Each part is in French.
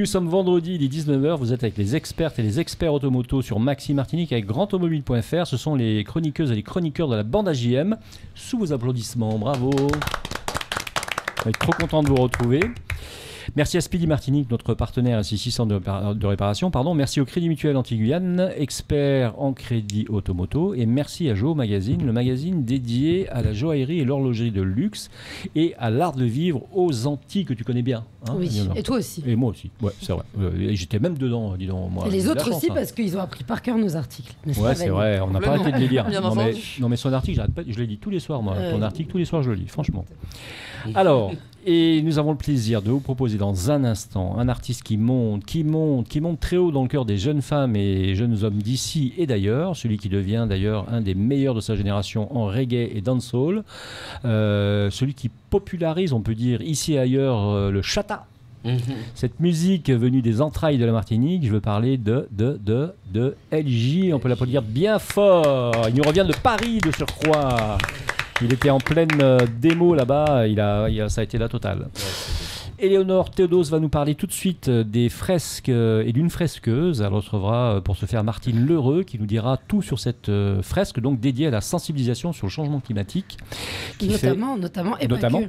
sommes vendredi, il est 19h, vous êtes avec les expertes et les experts automoto sur Maxi Martinique avec grandautomobile.fr. Ce sont les chroniqueuses et les chroniqueurs de la bande AJM. Sous vos applaudissements, bravo. On va être trop content de vous retrouver. Merci à Speedy Martinique, notre partenaire ici centre de réparation. Merci au Crédit Mutuel Anti-Guyane, expert en crédit automoto. Et merci à Joe Magazine, le magazine dédié à la joaillerie et l'horlogerie de luxe et à l'art de vivre aux Antilles que tu connais bien. Hein, oui, et toi aussi. Et moi aussi, ouais, c'est vrai. J'étais même dedans, dis donc. Moi, et les autres aussi, parce qu'ils ont appris par cœur nos articles. Ouais, c'est vrai, on n'a pas arrêté de les lire. Non, mais son article, je l'ai dit tous les soirs, moi. Ton article, tous les soirs, je le lis, franchement. Alors, et nous avons le plaisir de vous proposer dans un instant un artiste qui monte très haut dans le cœur des jeunes femmes et jeunes hommes d'ici et d'ailleurs, celui qui devient d'ailleurs un des meilleurs de sa génération en reggae et dancehall, celui qui popularise, on peut dire, ici et ailleurs, le chata. Cette musique venue des entrailles de la Martinique, je veux parler de LJ, on peut l'applaudir bien fort. Il nous revient de Paris de surcroît. Il était en pleine démo là-bas, ça a été la totale. Éléonore Théodose va nous parler tout de suite des fresques et d'une fresqueuse. Elle recevra pour ce faire Martine Lheureux qui nous dira tout sur cette fresque, donc dédiée à la sensibilisation sur le changement climatique. Notamment, et pas que.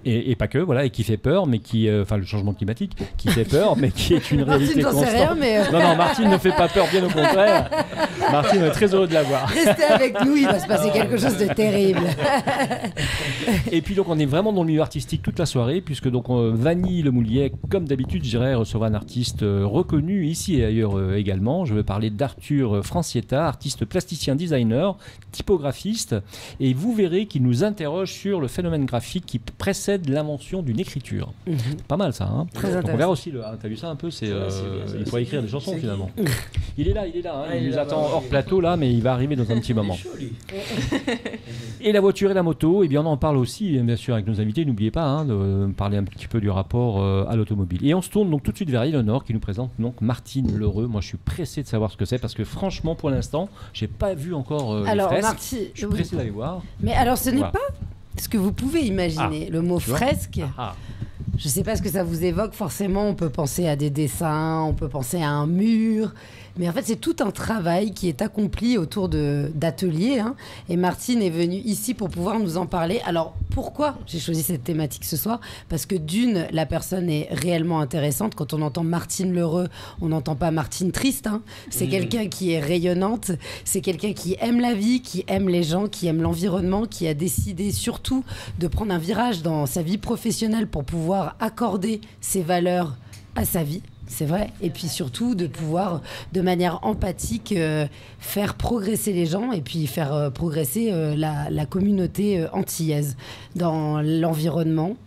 Et pas que, voilà, et qui fait peur, mais qui... Enfin, le changement climatique, qui fait peur, mais qui est une réalité constante. Martine, j'en sais rien, mais... Non, Martine ne fait pas peur, bien au contraire. Martine, on est très heureux de la voir. Restez avec nous, il va se passer quelque chose de terrible. Et puis, donc, on est vraiment dans le milieu artistique toute la soirée, puisque donc Vanille Le Moulier, comme d'habitude, je dirais, recevra un artiste reconnu ici et ailleurs également. Je veux parler d'Arthur Francietta, artiste plasticien designer, typographiste, et vous verrez qu'il nous interroge sur le phénomène graphique qui précède l'invention d'une écriture. Pas mal ça, hein. Très intéressant. On verra aussi, t'as vu ça un peu, il faut écrire des chansons finalement. Il est là, hein. Il nous attend hors plateau là, mais il va arriver dans un petit moment. Et la voiture et la moto, eh bien on en parle aussi bien sûr avec nos invités, n'oubliez pas hein, de parler un petit peu du rapport à l'automobile. Et on se tourne donc tout de suite vers Éléonore qui nous présente donc Martine Lheureux. Moi je suis pressé de savoir ce que c'est parce que franchement pour l'instant, j'ai pas vu encore les fresques. Je suis pressé d'aller voir. Mais alors ce n'est pas ce que vous pouvez imaginer, le mot fresque. Je ne sais pas ce que ça vous évoque. Forcément, on peut penser à des dessins, on peut penser à un mur. Mais en fait, c'est tout un travail qui est accompli autour d'ateliers. Hein. Et Martine est venue ici pour pouvoir nous en parler. Alors, pourquoi j'ai choisi cette thématique ce soir ? Parce que d'une, la personne est réellement intéressante. Quand on entend Martine Lheureux, on n'entend pas Martine triste. Hein. C'est quelqu'un qui est rayonnante. C'est quelqu'un qui aime la vie, qui aime les gens, qui aime l'environnement, qui a décidé surtout de prendre un virage dans sa vie professionnelle pour pouvoir accorder ses valeurs à sa vie. C'est vrai. Et puis surtout de pouvoir, de manière empathique, faire progresser les gens et puis faire progresser la communauté antillaise dans l'environnement.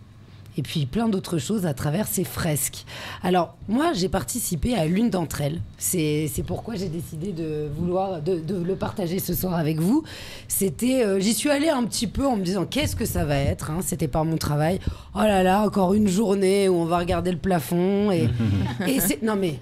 Et puis plein d'autres choses à travers ces fresques. Alors, moi, j'ai participé à l'une d'entre elles. C'est pourquoi j'ai décidé de le partager ce soir avec vous. J'y suis allée un petit peu en me disant, qu'est-ce que ça va être hein. C'était pas mon travail. Oh là là, encore une journée où on va regarder le plafond. Non mais...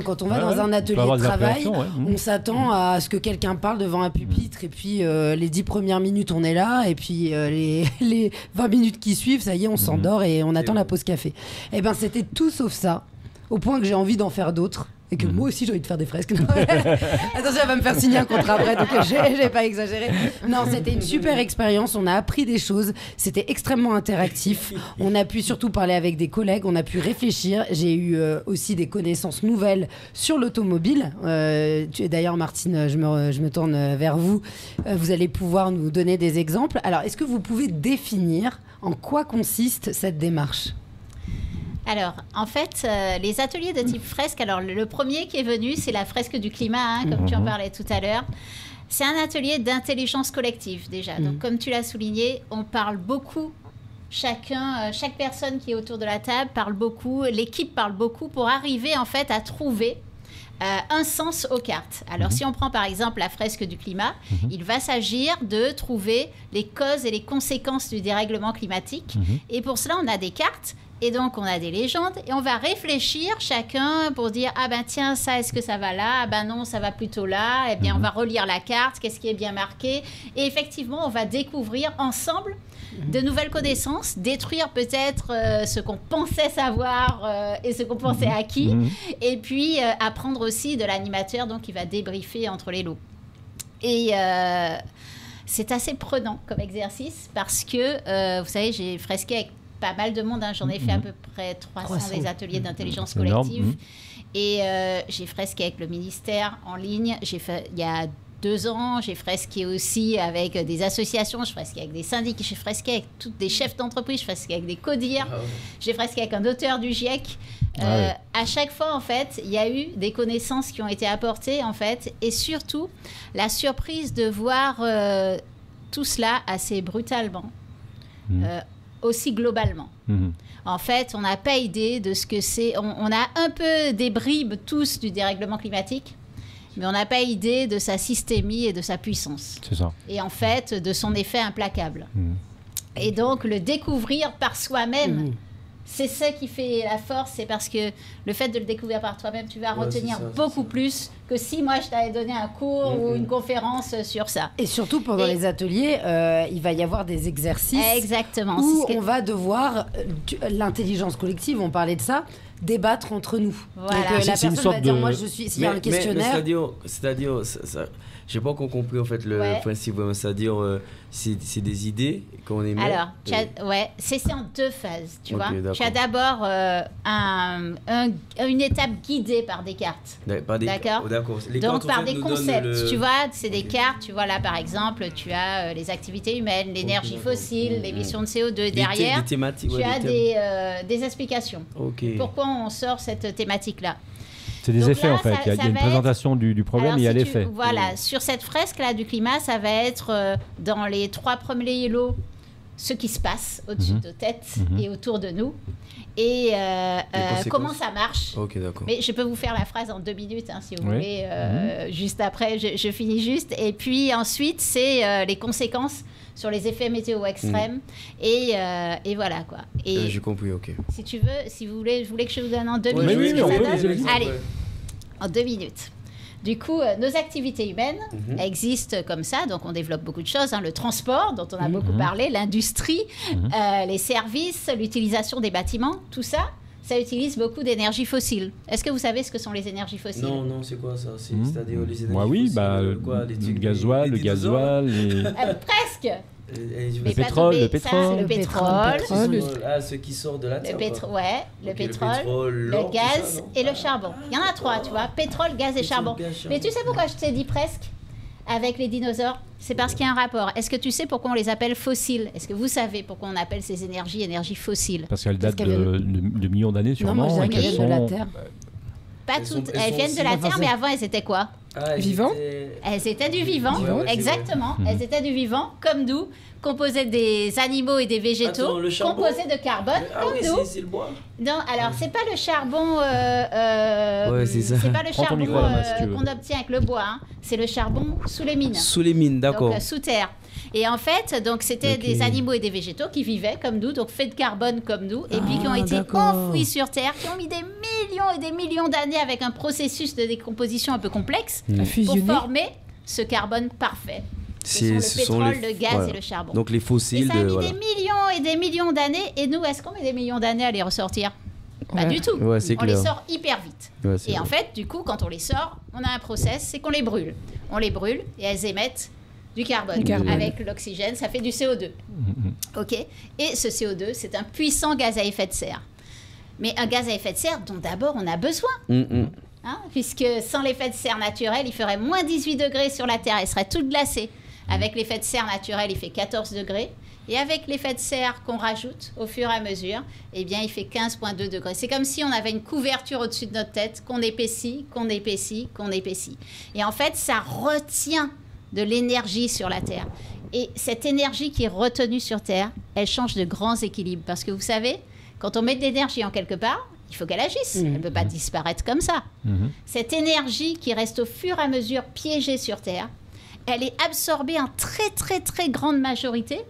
quand on va dans un atelier de travail, on s'attend à ce que quelqu'un parle devant un pupitre et puis les 10 premières minutes on est là et puis les 20 minutes qui suivent, ça y est, on s'endort et on attend la pause café. Eh ben c'était tout sauf ça, au point que j'ai envie d'en faire d'autres. Et que moi aussi j'ai envie de faire des fresques. Attention, elle va me faire signer un contrat après, donc j'ai pas exagéré. Non, c'était une super expérience, on a appris des choses, c'était extrêmement interactif. On a pu surtout parler avec des collègues, on a pu réfléchir. J'ai eu aussi des connaissances nouvelles sur l'automobile. D'ailleurs, Martine, je me tourne vers vous. Vous allez pouvoir nous donner des exemples. Alors, est-ce que vous pouvez définir en quoi consiste cette démarche ? Alors, en fait, les ateliers de type fresque, alors le premier qui est venu, c'est la fresque du climat, hein, comme tu en parlais tout à l'heure. C'est un atelier d'intelligence collective, déjà. Donc, comme tu l'as souligné, on parle beaucoup. Chaque personne qui est autour de la table parle beaucoup, l'équipe parle beaucoup pour arriver, en fait, à trouver un sens aux cartes. Alors, si on prend par exemple la fresque du climat, il va s'agir de trouver les causes et les conséquences du dérèglement climatique. Et pour cela, on a des cartes Et donc, on a des légendes et on va réfléchir chacun pour dire « Ah ben tiens, ça, est-ce que ça va là ? Ah ben non, ça va plutôt là. » Eh bien, on va relire la carte, qu'est-ce qui est bien marqué. Et effectivement, on va découvrir ensemble de nouvelles connaissances, détruire peut-être ce qu'on pensait savoir et ce qu'on pensait acquis. Et puis, apprendre aussi de l'animateur, donc il va débriefer entre les lots. Et c'est assez prenant comme exercice parce que, vous savez, j'ai fresqué avec pas mal de monde, hein. J'en ai fait à peu près 300 des ateliers d'intelligence collective. Et j'ai fresqué avec le ministère en ligne. J'ai fait, il y a 2 ans, j'ai fresqué aussi avec des associations, je fresquais avec des syndics, j'ai fresqué avec toutes des chefs d'entreprise, je fresquais avec des CODIR, j'ai fresqué avec un auteur du GIEC. À chaque fois, en fait, il y a eu des connaissances qui ont été apportées, en fait, et surtout, la surprise de voir tout cela assez brutalement. Aussi globalement. En fait, on n'a pas idée de ce que c'est. On a un peu des bribes tous du dérèglement climatique, mais on n'a pas idée de sa systémie et de sa puissance. C'est ça. Et en fait, de son effet implacable. Et donc, le découvrir par soi-même, c'est ça qui fait la force. C'est parce que le fait de le découvrir par toi-même, tu vas retenir beaucoup plus que si moi, je t'avais donné un cours ou une conférence sur ça. Et surtout, pendant les ateliers, il va y avoir des exercices où on va devoir, l'intelligence collective, on parlait de ça, débattre entre nous. Voilà. Donc, la personne va dire, moi, je suis... S'il y a un questionnaire... c'est-à-dire j'ai pas encore compris, en fait, le principe. C'est-à-dire, c'est des idées qu'on émet. Alors, c'est en 2 phases, tu vois. Tu as d'abord une étape guidée par des cartes. D'accord. Donc, par des concepts. Tu vois, c'est des cartes. Tu vois, là, par exemple, tu as les activités humaines, l'énergie fossile, l'émission de CO2. Derrière, tu as des explications. Pourquoi on sort cette thématique-là? C'est des effets, en fait. Il y a une présentation du problème, et il y a l'effet. Voilà, sur cette fresque-là du climat, ça va être dans les 3 premiers lots ce qui se passe au-dessus de nos têtes et autour de nous. Et comment ça marche. Mais je peux vous faire la phrase en 2 minutes, hein, si vous voulez. Juste après, je finis juste. Et puis ensuite, c'est les conséquences sur les effets météo extrêmes. Et voilà, quoi. J'ai compris, Si tu veux, si vous voulez, je voulais que je vous donne en 2 minutes. Oui, allez, en 2 minutes. Du coup, nos activités humaines existent comme ça, donc on développe beaucoup de choses, hein, le transport, dont on a beaucoup parlé, l'industrie, les services, l'utilisation des bâtiments, tout ça, ça utilise beaucoup d'énergie fossile. Est-ce que vous savez ce que sont les énergies fossiles? Non, c'est quoi ça? C'est-à-dire les énergies fossiles, le gasoil, presque. Le pétrole. Ce qui sort de la terre. Le pétrole, le gaz et le charbon. Il y en a 3, tu vois. Pétrole, gaz et charbon. Mais tu sais pourquoi je t'ai dit presque avec les dinosaures? C'est parce qu'il y a un rapport. Est-ce que tu sais pourquoi on les appelle fossiles? Est-ce que vous savez pourquoi on appelle ces énergies fossiles? Parce qu'elles datent de millions d'années, sûrement. Non, moi, je dirais de la Terre. Pas toutes. Elles viennent de la Terre, mais avant, elles étaient quoi? Vivant. Elles étaient du vivant, exactement. Elles étaient du vivant, comme nous, composées des animaux et des végétaux, composées de carbone, comme nous. C'est le bois. Non, alors c'est pas le charbon. C'est pas le charbon qu'on obtient avec le bois. Hein. C'est le charbon sous les mines. Sous les mines, d'accord. Donc, sous terre. Et en fait, donc c'était des animaux et des végétaux qui vivaient comme nous, donc faits de carbone comme nous, et puis qui ont été enfouis sur Terre, qui ont mis des millions et des millions d'années avec un processus de décomposition un peu complexe pour former ce carbone parfait. Ce sont le pétrole, le gaz et le charbon. Donc les fossiles. Et ça a mis des millions et des millions d'années, et nous, est-ce qu'on met des millions d'années à les ressortir? Pas du tout. On les sort hyper vite. Et en fait, du coup, quand on les sort, on a un process, c'est qu'on les brûle. On les brûle et elles émettent du carbone. Avec l'oxygène, ça fait du CO2. OK? Et ce CO2, c'est un puissant gaz à effet de serre. Mais un gaz à effet de serre dont d'abord on a besoin. Hein? Puisque sans l'effet de serre naturel, il ferait moins 18 degrés sur la Terre, elle serait toute glacée. Avec l'effet de serre naturel, il fait 14 degrés. Et avec l'effet de serre qu'on rajoute au fur et à mesure, eh bien, il fait 15,2 degrés. C'est comme si on avait une couverture au-dessus de notre tête, qu'on épaissit, qu'on épaissit, qu'on épaissit. Et en fait, ça retient de l'énergie sur la Terre. Et cette énergie qui est retenue sur Terre, elle change de grands équilibres. Parce que vous savez, quand on met de l'énergie en quelque part, il faut qu'elle agisse. Elle ne peut pas disparaître comme ça. Cette énergie qui reste au fur et à mesure piégée sur Terre, elle est absorbée en très, très, très grande majorité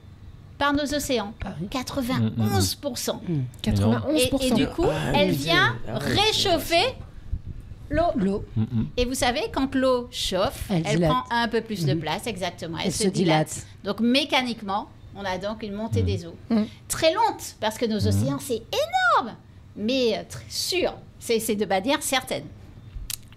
par nos océans. 91%. 91%. Et du coup, elle vient réchauffer l'eau. Et vous savez, quand l'eau chauffe, elle prend un peu plus de place, exactement. Elle se dilate. Donc mécaniquement, on a donc une montée des eaux. Très lente, parce que nos océans, c'est énorme, mais très sûr. C'est de manière certaine.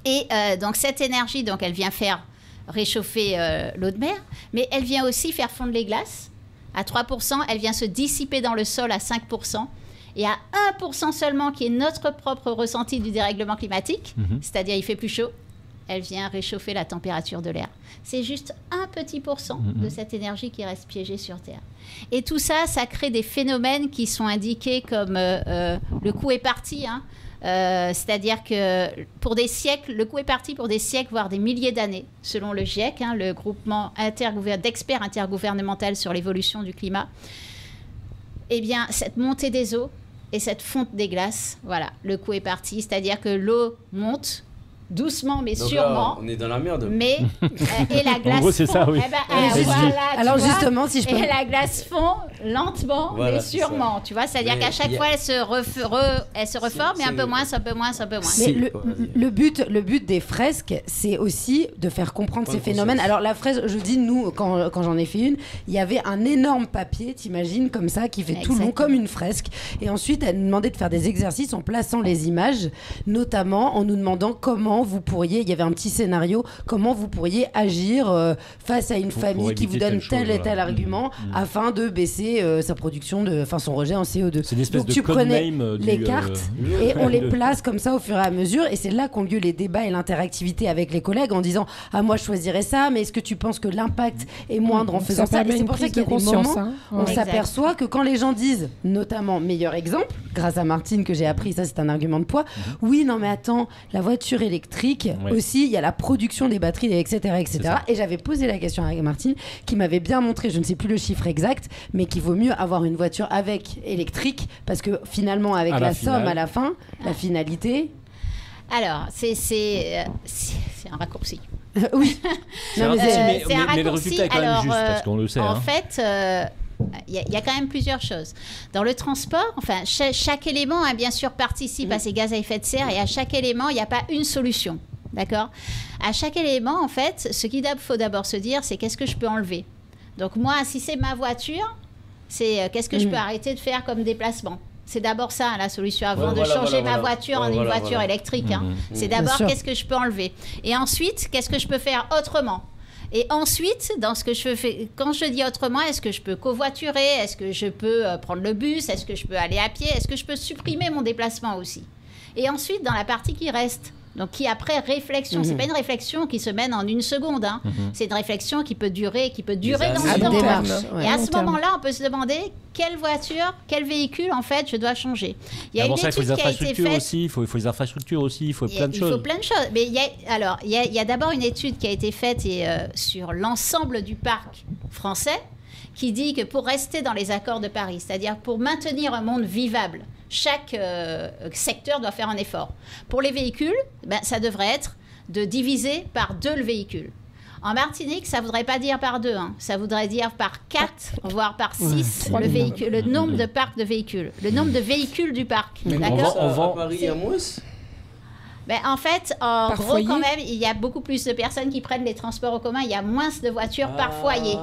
Et donc cette énergie, donc, elle vient faire réchauffer l'eau de mer, mais elle vient aussi faire fondre les glaces. À 3%, elle vient se dissiper dans le sol à 5%. Et à 1% seulement, qui est notre propre ressenti du dérèglement climatique, c'est-à-dire il fait plus chaud, elle vient réchauffer la température de l'air. C'est juste un petit pourcent de cette énergie qui reste piégée sur Terre. Et tout ça, ça crée des phénomènes qui sont indiqués comme le coup est parti, hein. C'est-à-dire que pour des siècles, le coup est parti pour des siècles, voire des milliers d'années, selon le GIEC, hein, le groupement d'experts intergouvernemental sur l'évolution du climat. Eh bien, cette montée des eaux et cette fonte des glaces, voilà, le coup est parti. C'est-à-dire que l'eau monte doucement mais donc sûrement. Là, on est dans la merde. Mais et la glace en gros, c'est fond. ça, oui. Alors justement, si je peux. Et la glace fond lentement mais sûrement. Tu vois, c'est-à-dire qu'à chaque fois, elle se reforme, mais un peu moins. Mais le but des fresques, c'est aussi de faire comprendre ces phénomènes. Alors la fresque, je dis nous, quand j'en ai fait une, il y avait un énorme papier, t'imagines, comme ça, qui fait tout long comme une fresque. Et ensuite, elle nous demandait de faire des exercices en plaçant les images, notamment en nous demandant comment vous pourriez, il y avait un petit scénario, comment vous pourriez agir face à une famille qui vous donne tel et tel argument afin de baisser sa production, son rejet en CO2. C'est une espèce Donc de tu prenais les du, cartes et on les place comme ça au fur et à mesure, et c'est là qu'ont lieu les débats et l'interactivité avec les collègues en disant moi je choisirais ça, mais est-ce que tu penses que l'impact est moindre en faisant ça? Et c'est pour ça qu'il y a des moments on s'aperçoit que quand les gens disent, notamment, meilleur exemple, grâce à Martine que j'ai appris, ça c'est un argument de poids, oui non mais attends, la voiture électrique aussi, il y a la production des batteries, etc. Et j'avais posé la question à Martine qui m'avait bien montré, je ne sais plus le chiffre exact, mais qu'il vaut mieux avoir une voiture avec électrique, parce que finalement avec la somme à la fin, la finalité... Alors, c'est un raccourci. Oui. C'est un raccourci. Mais le résultat est quand même juste, parce qu'on le sait. En fait... il y a quand même plusieurs choses. Dans le transport, enfin, chaque élément, bien sûr, participe à ces gaz à effet de serre, et à chaque élément, il n'y a pas une solution. D'accord ? À chaque élément, en fait, ce qu'il faut d'abord se dire, c'est qu'est-ce que je peux enlever ? Donc moi, si c'est ma voiture, c'est qu'est-ce que je peux arrêter de faire comme déplacement ? C'est d'abord ça, la solution, avant de changer ma voiture en une voiture électrique. Hein. C'est d'abord qu'est-ce que je peux enlever. Et ensuite, qu'est-ce que je peux faire autrement ? Et ensuite, dans ce que je fais, quand je dis autrement, est-ce que je peux covoiturer ? Est-ce que je peux prendre le bus ? Est-ce que je peux aller à pied ? Est-ce que je peux supprimer mon déplacement aussi ? Et ensuite, dans la partie qui reste, donc qui après réflexion, c'est pas une réflexion qui se mène en une seconde, hein. C'est une réflexion qui peut durer dans le temps. Et à ce moment-là, on peut se demander quelle voiture, quel véhicule en fait je dois changer. Il y a une étude qui a été faite aussi, il faut les infrastructures aussi, il faut plein de choses. Il faut plein de choses. Mais il y a d'abord une étude qui a été faite sur l'ensemble du parc français, qui dit que pour rester dans les accords de Paris, c'est-à-dire pour maintenir un monde vivable, chaque secteur doit faire un effort. Pour les véhicules, ça devrait être de diviser par 2 le véhicule. En Martinique, ça ne voudrait pas dire par 2, hein. Ça voudrait dire par 4, voire par 6 le nombre de parcs de véhicules, le nombre de véhicules du parc. D'accord ? À Paris, il y a moins ? En fait, en gros, quand même, il y a beaucoup plus de personnes qui prennent les transports en commun. Il y a moins de voitures par foyer.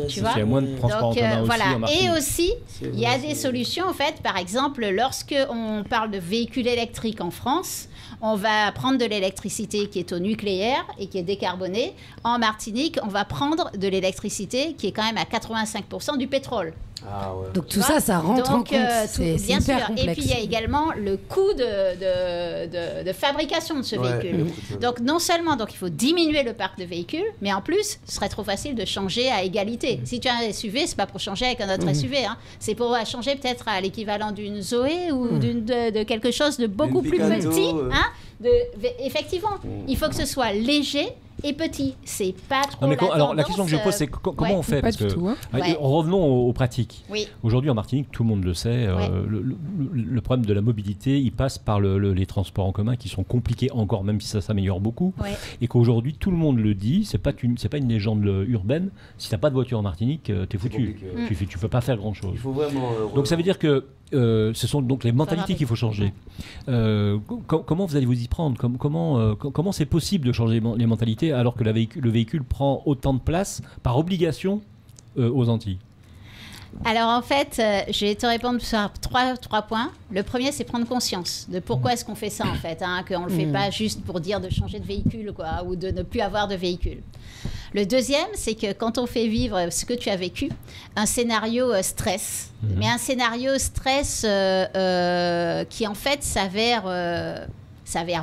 Tu vois ? Il y a moins de transports en commun aussi. Et aussi, il y a des solutions, en fait. Par exemple, lorsqu'on parle de véhicules électriques en France, on va prendre de l'électricité qui est au nucléaire et qui est décarbonée. En Martinique, on va prendre de l'électricité qui est quand même à 85% du pétrole. Donc tout ça, ça rentre en compte. C'est bien hyper sûr. complexe. Et puis il y a également le coût de fabrication de ce véhicule. Donc non seulement il faut diminuer le parc de véhicules, mais en plus, ce serait trop facile de changer à égalité. Si tu as un SUV, c'est pas pour changer avec un autre SUV. Hein. C'est pour changer peut-être à l'équivalent d'une Zoé ou de quelque chose de beaucoup plus petit. Hein. Effectivement, il faut que ce soit léger. et petit. C'est pas trop alors la question que je pose, c'est comment on fait, parce que revenons aux pratiques. Oui. Aujourd'hui en Martinique, tout le monde le sait, le problème de la mobilité, il passe par les transports en commun qui sont compliqués encore, même si ça s'améliore beaucoup, et qu'aujourd'hui tout le monde le dit, c'est pas une légende urbaine. Si t'as pas de voiture en Martinique, t'es foutu. Tu peux pas faire grand chose. Il faut vraiment. Donc ça veut dire que ce sont donc les mentalités qu'il faut changer. Comment vous allez vous y prendre? Comment c'est possible de changer les mentalités alors que le véhicule prend autant de place par obligation aux Antilles? Alors en fait, je vais te répondre sur trois points. Le premier, c'est prendre conscience de pourquoi est-ce qu'on fait ça en fait, qu'on ne le fait pas juste pour dire de changer de véhicule ou de ne plus avoir de véhicule. Le deuxième, c'est que quand on fait vivre ce que tu as vécu, un scénario stress, mais un scénario stress qui en fait s'avère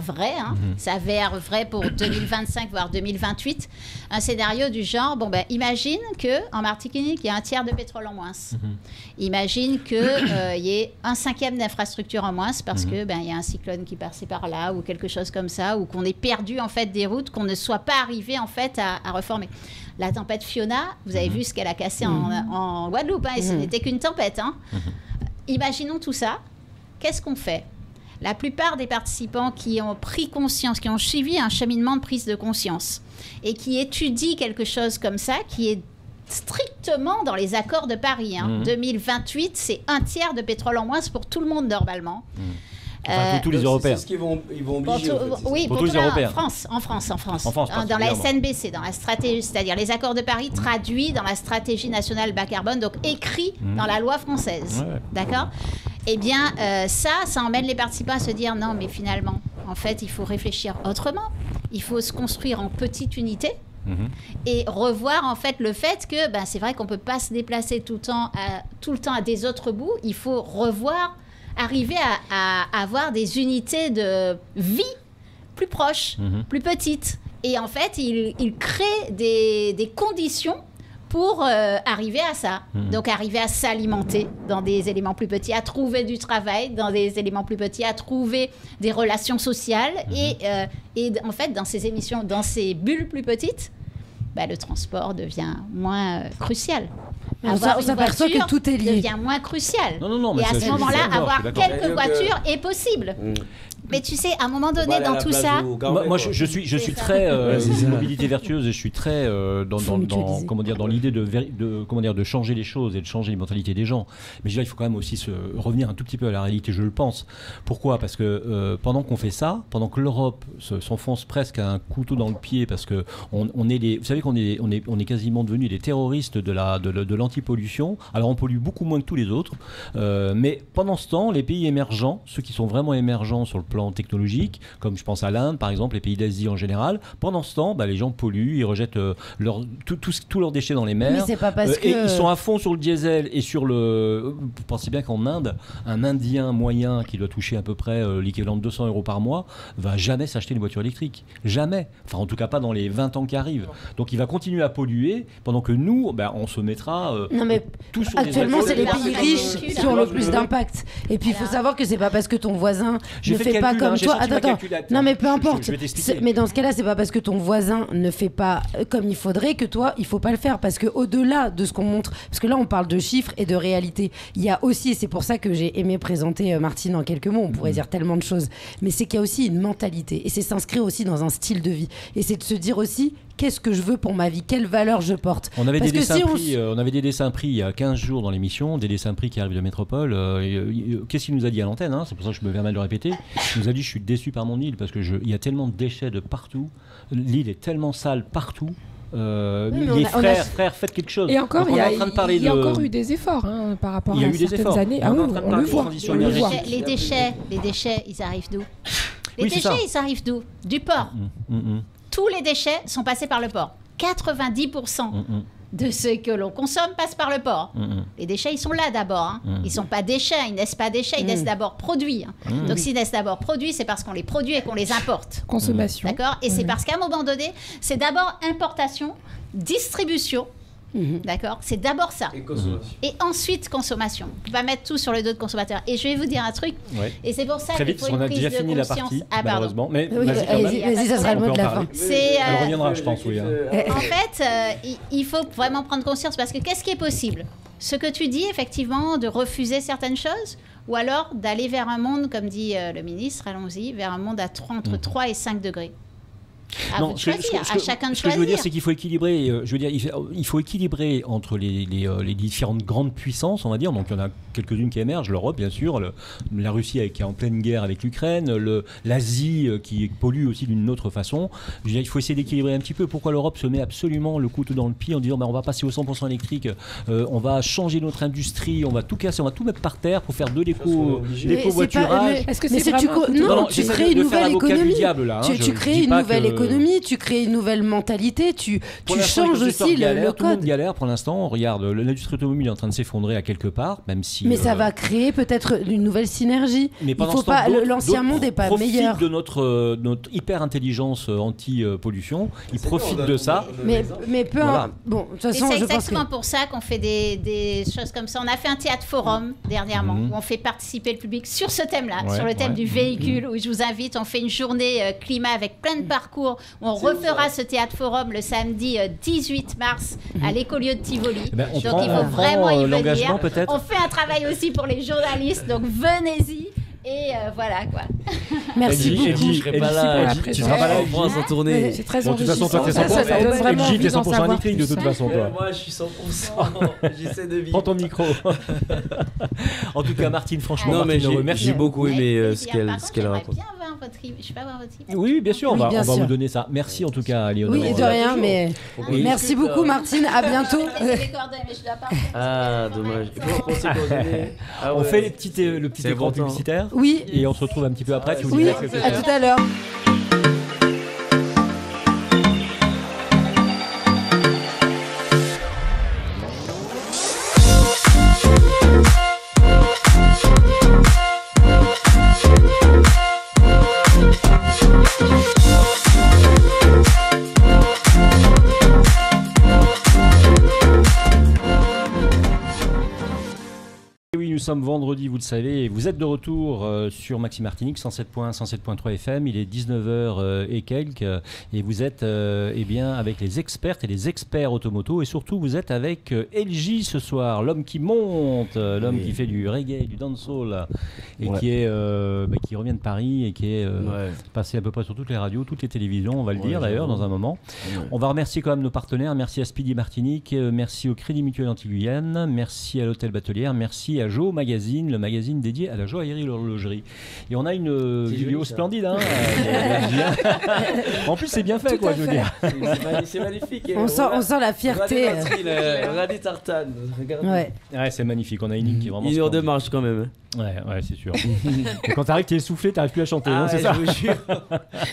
vrai, s'avère vrai pour 2025 voire 2028, un scénario du genre, imagine qu'en Martinique, il y a un tiers de pétrole en moins. Imagine qu'il y ait 1/5 d'infrastructure en moins parce que y a un cyclone qui passait par là ou quelque chose comme ça, ou qu'on ait perdu en fait des routes, qu'on ne soit pas arrivé en fait à reformer. La tempête Fiona, vous avez vu ce qu'elle a cassé en Guadeloupe, et ce n'était qu'une tempête. Imaginons tout ça. Qu'est-ce qu'on fait? La plupart des participants qui ont pris conscience, qui ont suivi un cheminement de prise de conscience et qui étudient quelque chose comme ça, qui est strictement dans les accords de Paris. 2028, c'est 1/3 de pétrole en moins pour tout le monde normalement. Pour tous les Européens. C'est ce qu'ils vont obliger. Pour tous les Européens. En France. Dans la SNBC, dans la stratégie, c'est-à-dire les accords de Paris traduits dans la stratégie nationale bas carbone, donc écrits dans la loi française. D'accord ? Eh bien, ça emmène les participants à se dire non, mais finalement, en fait, il faut réfléchir autrement. Il faut se construire en petite unité. Et revoir en fait le fait que c'est vrai qu'on ne peut pas se déplacer tout le temps à des autres bouts. Il faut arriver à avoir des unités de vie plus proches, plus petites. Et en fait, il crée des conditions pour arriver à ça. Donc, arriver à s'alimenter dans des éléments plus petits, à trouver du travail dans des éléments plus petits, à trouver des relations sociales. Et en fait, dans ces bulles plus petites, le transport devient moins crucial. On s'aperçoit que tout est lié. Devient moins crucial. Et à ce moment-là, avoir quelques voitures est possible. Mais tu sais, à un moment donné, dans tout ça... Moi, je suis très mobilité vertueuse et je suis très dans l'idée de changer les choses et de changer les mentalités des gens. Mais il faut quand même aussi revenir un tout petit peu à la réalité, je le pense. Pourquoi ? Parce que pendant qu'on fait ça, pendant que l'Europe s'enfonce presque à un couteau dans le pied, parce que vous savez qu'on est quasiment devenus des terroristes de l'antipollution. Alors on pollue beaucoup moins que tous les autres, mais pendant ce temps, les pays émergents, ceux qui sont vraiment émergents sur le plan technologique, comme je pense à l'Inde par exemple, les pays d'Asie en général, pendant ce temps les gens polluent, ils rejettent tous leurs déchets dans les mers. Mais c'est pas parce et ils sont à fond sur le diesel et sur vous pensez bien qu'en Inde, un Indien moyen qui doit toucher à peu près l'équivalent de 200 € par mois va jamais s'acheter une voiture électrique, jamais, enfin en tout cas pas dans les 20 ans qui arrivent. Donc il va continuer à polluer pendant que nous on se mettra tous sur actuellement c'est les pays riches qui ont le plus d'impact. Et puis il faut savoir que c'est pas parce que ton voisin ne fait pas comme toi. Attends. Non mais peu importe. Mais dans ce cas-là, c'est pas parce que ton voisin ne fait pas comme il faudrait que toi, il faut pas le faire. Parce que au-delà de ce qu'on montre, parce que là, on parle de chiffres et de réalité. Il y a aussi, et c'est pour ça que j'ai aimé présenter Martine en quelques mots. On pourrait dire tellement de choses, mais c'est qu'il y a aussi une mentalité et c'est s'inscrire aussi dans un style de vie. Et c'est de se dire aussi qu'est-ce que je veux pour ma vie, quelles valeurs je porte. On avait des dessins pris il y a 15 jours dans l'émission, des dessins pris qui arrivent de Métropole. Qu'est-ce qu'il nous a dit à l'antenne, c'est pour ça que je me permets de le répéter. Il nous a dit je suis déçu par mon île parce que il y a tellement de déchets de partout. L'île est tellement sale partout. Frères, faites quelque chose. Et encore, il y a encore eu des efforts par rapport à certaines années. On le voit. Les déchets, ils arrivent d'où ? Ils arrivent d'où ? Du port. Tous les déchets sont passés par le port. 90% de ce que l'on consomme passe par le port. Les déchets, ils sont là d'abord. Ils ne sont pas déchets, ils naissent pas déchets, ils naissent d'abord produits. Donc s'ils naissent d'abord produits, c'est parce qu'on les produit et qu'on les importe. Consommation. D'accord ? Et c'est parce qu'à un moment donné, c'est d'abord importation, distribution, D'accord ? C'est d'abord ça. Et ensuite, consommation. On ne peut pas mettre tout sur le dos de consommateur. Et je vais vous dire un truc. Ouais. Et c'est pour ça qu'il faut une prise de conscience. Très vite, on a déjà fini la partie, malheureusement. Mais vas-y, ça sera le mot de la fin. Elle reviendra, je pense, oui. En fait, il faut vraiment prendre conscience parce que qu'est-ce qui est possible ? Ce que tu dis, effectivement, de refuser certaines choses ou alors d'aller vers un monde, comme dit le ministre, allons-y, vers un monde entre 3 et 5 degrés. À chacun de choisir. Ce que je veux dire, c'est qu'il faut équilibrer. Il faut équilibrer entre les différentes grandes puissances, on va dire. Donc, il y en a quelques-unes qui émergent. L'Europe, bien sûr, la Russie qui est en pleine guerre avec l'Ukraine, l'Asie qui pollue aussi d'une autre façon. Je veux dire, il faut essayer d'équilibrer un petit peu. Pourquoi l'Europe se met absolument le couteau dans le pied en disant on va passer au 100% électrique, on va changer notre industrie, on va tout casser, on va tout mettre par terre pour faire de l'éco-voiturage. Est-ce que c'est non, tu crées une nouvelle économie. Tu crées une nouvelle économie, tu crées une nouvelle mentalité, tu changes aussi le code. Tout le monde galère pour l'instant. Regarde, l'industrie automobile est en train de s'effondrer à quelque part, même si. Mais ça va créer peut-être une nouvelle synergie. Mais il faut pas. L'ancien monde n'est pas meilleur. Ils profitent de notre hyper intelligence anti-pollution. Ils profitent de ça. Mais peu. Bon, de toute façon, c'est exactement pour ça qu'on fait des choses comme ça. On a fait un théâtre forum dernièrement où on fait participer le public sur ce thème-là, sur le thème du véhicule. Où je vous invite, on fait une journée climat avec plein de parcours. On refera ce théâtre forum le samedi 18 mars à l'écolieu de Tivoli. Donc il faut vraiment y venir. On fait un travail aussi pour les journalistes, donc venez-y. Et voilà quoi. Merci beaucoup. Je serai pas là. Tu seras pas là. On va s'en tourner. C'est très de toute façon, toi, t'es 100% électrique de toute façon, toi. Moi, je suis 100%. J'essaie de vivre. Prends ton micro. En tout cas, Martine, franchement, j'ai beaucoup aimé ce qu'elle raconte. Je peux avoir votre email. Oui, bien sûr, on va vous donner ça. Merci en tout cas, Léonore. Oui, de rien, mais merci beaucoup, Martine. À bientôt. Ah, dommage. On fait le petit écran publicitaire. Oui. Et on se retrouve un petit peu après. Oui, à tout à l'heure. Nous sommes vendredi, vous le savez, et vous êtes de retour sur Maxime Martinique, 107.3 FM, il est 19h et quelques, et vous êtes bien avec les expertes et les experts automoto, et surtout vous êtes avec LJ ce soir, l'homme qui monte, l'homme qui fait du reggae, du dancehall, et qui revient de Paris et qui est passé à peu près sur toutes les radios, toutes les télévisions, on va le dire d'ailleurs dans un moment. On va remercier quand même nos partenaires, merci à Speedy Martinique, merci au Crédit Mutuel Anti-Guyane, merci à l'Hôtel Batelière, merci à Jo Magazine, le magazine dédié à la joaillerie et l'horlogerie. Et on a une vidéo splendide. Hein, en plus, c'est bien fait, quoi, je veux dire. C'est magnifique. On sent la fierté. Regardez Tartane. Ouais, c'est magnifique. On a une ligne qui est vraiment. Une heure de marche quand même. Ouais, c'est sûr. Et quand t'arrives, t'es essoufflé, t'arrives plus à chanter. C'est ça. Je vous jure.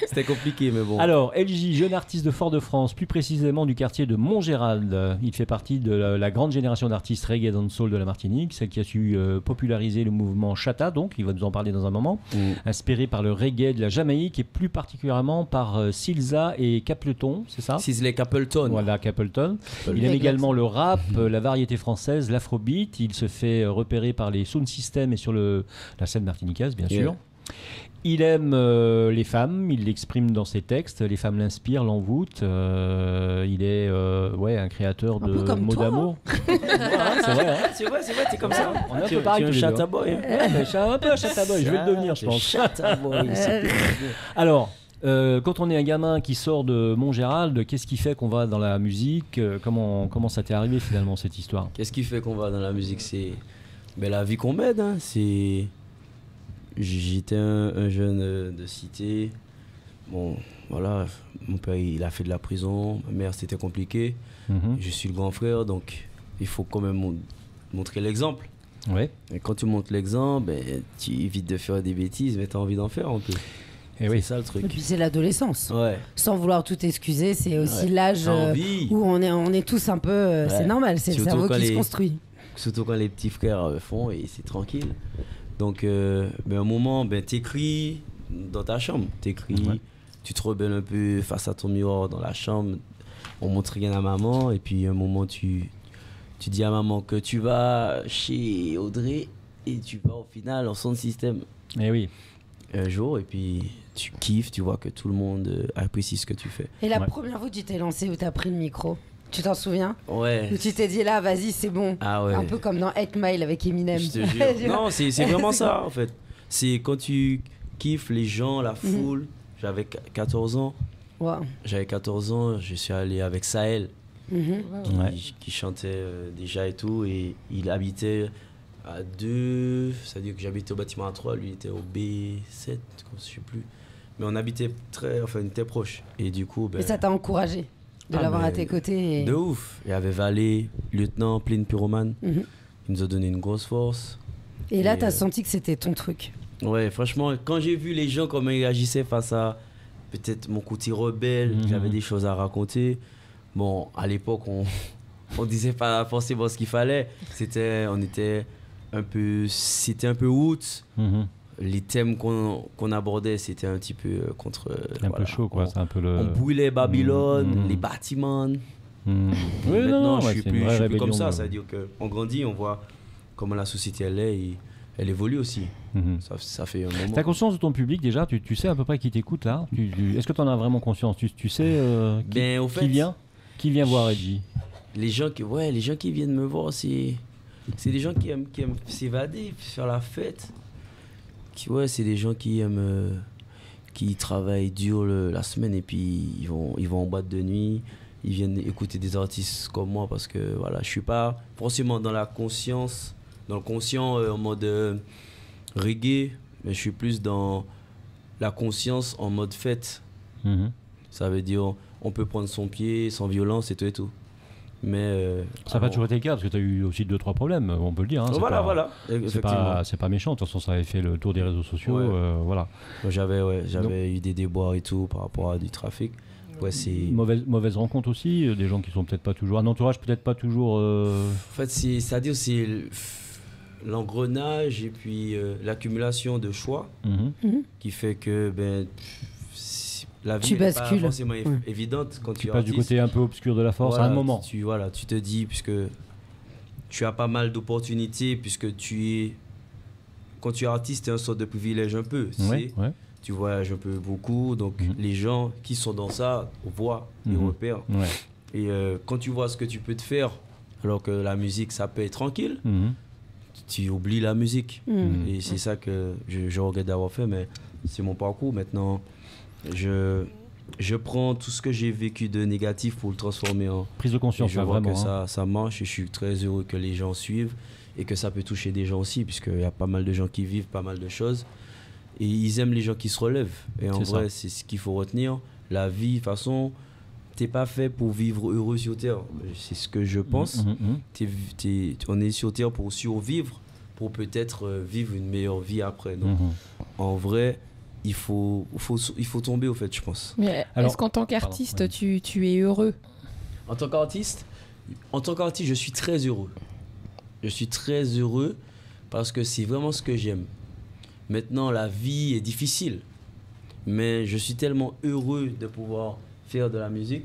C'était compliqué, mais bon. Alors, LJ, jeune artiste de Fort-de-France, plus précisément du quartier de Montgérald. Il fait partie de la grande génération d'artistes reggae dancehall de la Martinique, celle qui a su populariser le mouvement Chata, donc il va nous en parler dans un moment, inspiré par le reggae de la Jamaïque et plus particulièrement par Silza et Capleton, c'est ça ? Sisley Capleton. Voilà, Capleton. Il aime également le rap, la variété française, l'afrobeat. Il se fait repérer par les sound systems et sur la scène martiniquaise, bien sûr. Il aime les femmes, il l'exprime dans ses textes, les femmes l'inspirent, l'envoûtent. Il est un créateur de mots d'amour. C'est vrai, t'es comme ça. On est un peu pareil. Tu es un chataboy. Je suis un peu un chataboy, je vais le devenir, je pense. Chataboy. Alors, quand on est un gamin qui sort de Montgérald, qu'est-ce qui fait qu'on va dans la musique ? Comment ça t'est arrivé finalement cette histoire ? Qu'est-ce qui fait qu'on va dans la musique ? C'est la vie qu'on mène. Hein. J'étais un jeune de cité. Bon, voilà, mon père il a fait de la prison, ma mère c'était compliqué. Je suis le grand frère, donc il faut quand même montrer l'exemple. Ouais. Et quand tu montres l'exemple, tu évites de faire des bêtises, mais tu as envie d'en faire un peu. Et c'est ça le truc. Et puis c'est l'adolescence. Ouais. Sans vouloir tout excuser, c'est aussi l'âge où on est tous un peu. C'est normal, c'est surtout le cerveau qui se construit. Surtout quand les petits frères font et c'est tranquille. Donc, à un moment, t'écris dans ta chambre. T'écris, tu te rebelles un peu face à ton miroir dans la chambre. on montre rien à maman. Et puis, un moment, tu dis à maman que tu vas chez Audrey et tu vas au final en son système. Eh oui. Un jour, et puis tu kiffes, tu vois que tout le monde apprécie ce que tu fais. Et la première fois où tu t'es lancé, où tu as pris le micro, tu t'en souviens? Ouais. Où tu t'es dit là, vas-y, c'est bon. Ah ouais. Un peu comme dans 8 Mile avec Eminem. Je te jure. Non, c'est vraiment ça en fait. C'est quand tu kiffes les gens, la foule. J'avais 14 ans. Wow. J'avais 14 ans, je suis allé avec Sahel, qui chantait déjà et tout. Et il habitait à 2, c'est-à-dire que j'habitais au bâtiment A3, lui il était au B7, je sais plus. Mais on habitait on était proches. Et du coup, et ça t'a encouragé de l'avoir à tes côtés De ouf. Il y avait Valet, lieutenant, Pline Pyromane. Il nous a donné une grosse force. Et là, t'as senti que c'était ton truc. Ouais, franchement, quand j'ai vu les gens comment ils agissaient face à peut-être mon côté rebelle, j'avais des choses à raconter. Bon, à l'époque, on disait pas forcément ce qu'il fallait. C'était un peu out. Les thèmes qu'on abordait, c'était un petit peu contre... un peu chaud, quoi. C'est un peu on brûlait Babylone, les bâtiments. Maintenant, je suis plus comme ça. C'est-à-dire qu'on grandit, on voit comment la société elle est et elle évolue aussi. Ça fait un moment. Tu as conscience de ton public déjà? Tu sais à peu près qui t'écoute là? Est-ce que tu en as vraiment conscience? Tu sais qui vient voir Edji? Les gens qui viennent me voir, c'est des gens qui aiment s'évader, faire la fête. C'est des gens qui aiment qui travaillent dur la semaine et puis ils vont en boîte de nuit, ils viennent écouter des artistes comme moi parce que voilà, je suis pas forcément dans le conscient en mode reggae, mais je suis plus dans la conscience en mode fête. Ça veut dire on peut prendre son pied sans violence et tout. Mais ça n'a pas toujours été le cas parce que tu as eu aussi 2-3 problèmes, on peut le dire. Voilà. C'est pas méchant, de toute façon ça avait fait le tour des réseaux sociaux. Voilà. J'avais eu des déboires et tout par rapport à du trafic. Mauvaise rencontre aussi, des gens qui sont peut-être pas toujours. Un entourage peut-être pas toujours. En fait, c'est-à-dire c'est l'engrenage et puis l'accumulation de choix qui fait que la vie n'est pas forcément évidente quand tu es passes du côté un peu obscur de la force à un moment. Tu te dis, puisque tu as pas mal d'opportunités, puisque quand tu es artiste, tu as une sorte de privilège un peu. Tu voyages un peu beaucoup, donc les gens qui sont dans ça voient et repèrent. Et quand tu vois ce que tu peux te faire, alors que la musique, ça peut être tranquille, tu oublies la musique. Et c'est ça que je regrette d'avoir fait, mais c'est mon parcours. Maintenant, je prends tout ce que j'ai vécu de négatif pour le transformer en prise de conscience. Je vois que ça marche et je suis très heureux que les gens suivent et que ça peut toucher des gens aussi, puisqu'il y a pas mal de gens qui vivent pas mal de choses et ils aiment les gens qui se relèvent. Et en vrai, c'est ce qu'il faut retenir. La vie, de toute façon, t'es pas fait pour vivre heureux sur Terre. C'est ce que je pense. On est sur Terre pour survivre, pour peut-être vivre une meilleure vie après. Donc, en vrai, il faut tomber, au fait, je pense. Mais est-ce qu'en tant qu'artiste, tu es heureux? En tant qu'artiste, je suis très heureux. Je suis très heureux parce que c'est vraiment ce que j'aime. Maintenant, la vie est difficile, mais je suis tellement heureux de pouvoir faire de la musique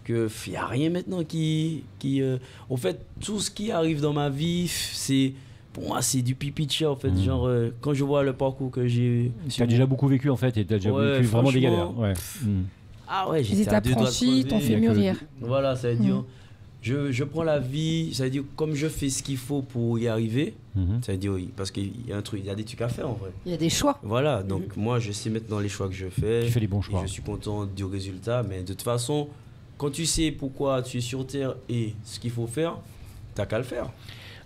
qu'il n'y a rien maintenant qui en fait, tout ce qui arrive dans ma vie, pour moi, c'est du pipi de chat, en fait. Genre, quand je vois le parcours que j'ai... Tu as déjà beaucoup vécu, en fait, et tu as déjà vécu vraiment des galères. Ah ouais, j'étais à 2 doigts de crever. t'ont fait mûrir. Voilà, ça veut dire... Je prends la vie, ça veut dire comme je fais ce qu'il faut pour y arriver, ça veut dire parce qu'il y a un truc, il y a des trucs à faire en vrai. Il y a des choix. Voilà, donc moi je sais maintenant les choix que je fais. Tu fais les bons choix. Et je suis content du résultat, mais de toute façon, quand tu sais pourquoi tu es sur Terre et ce qu'il faut faire, t'as qu'à le faire.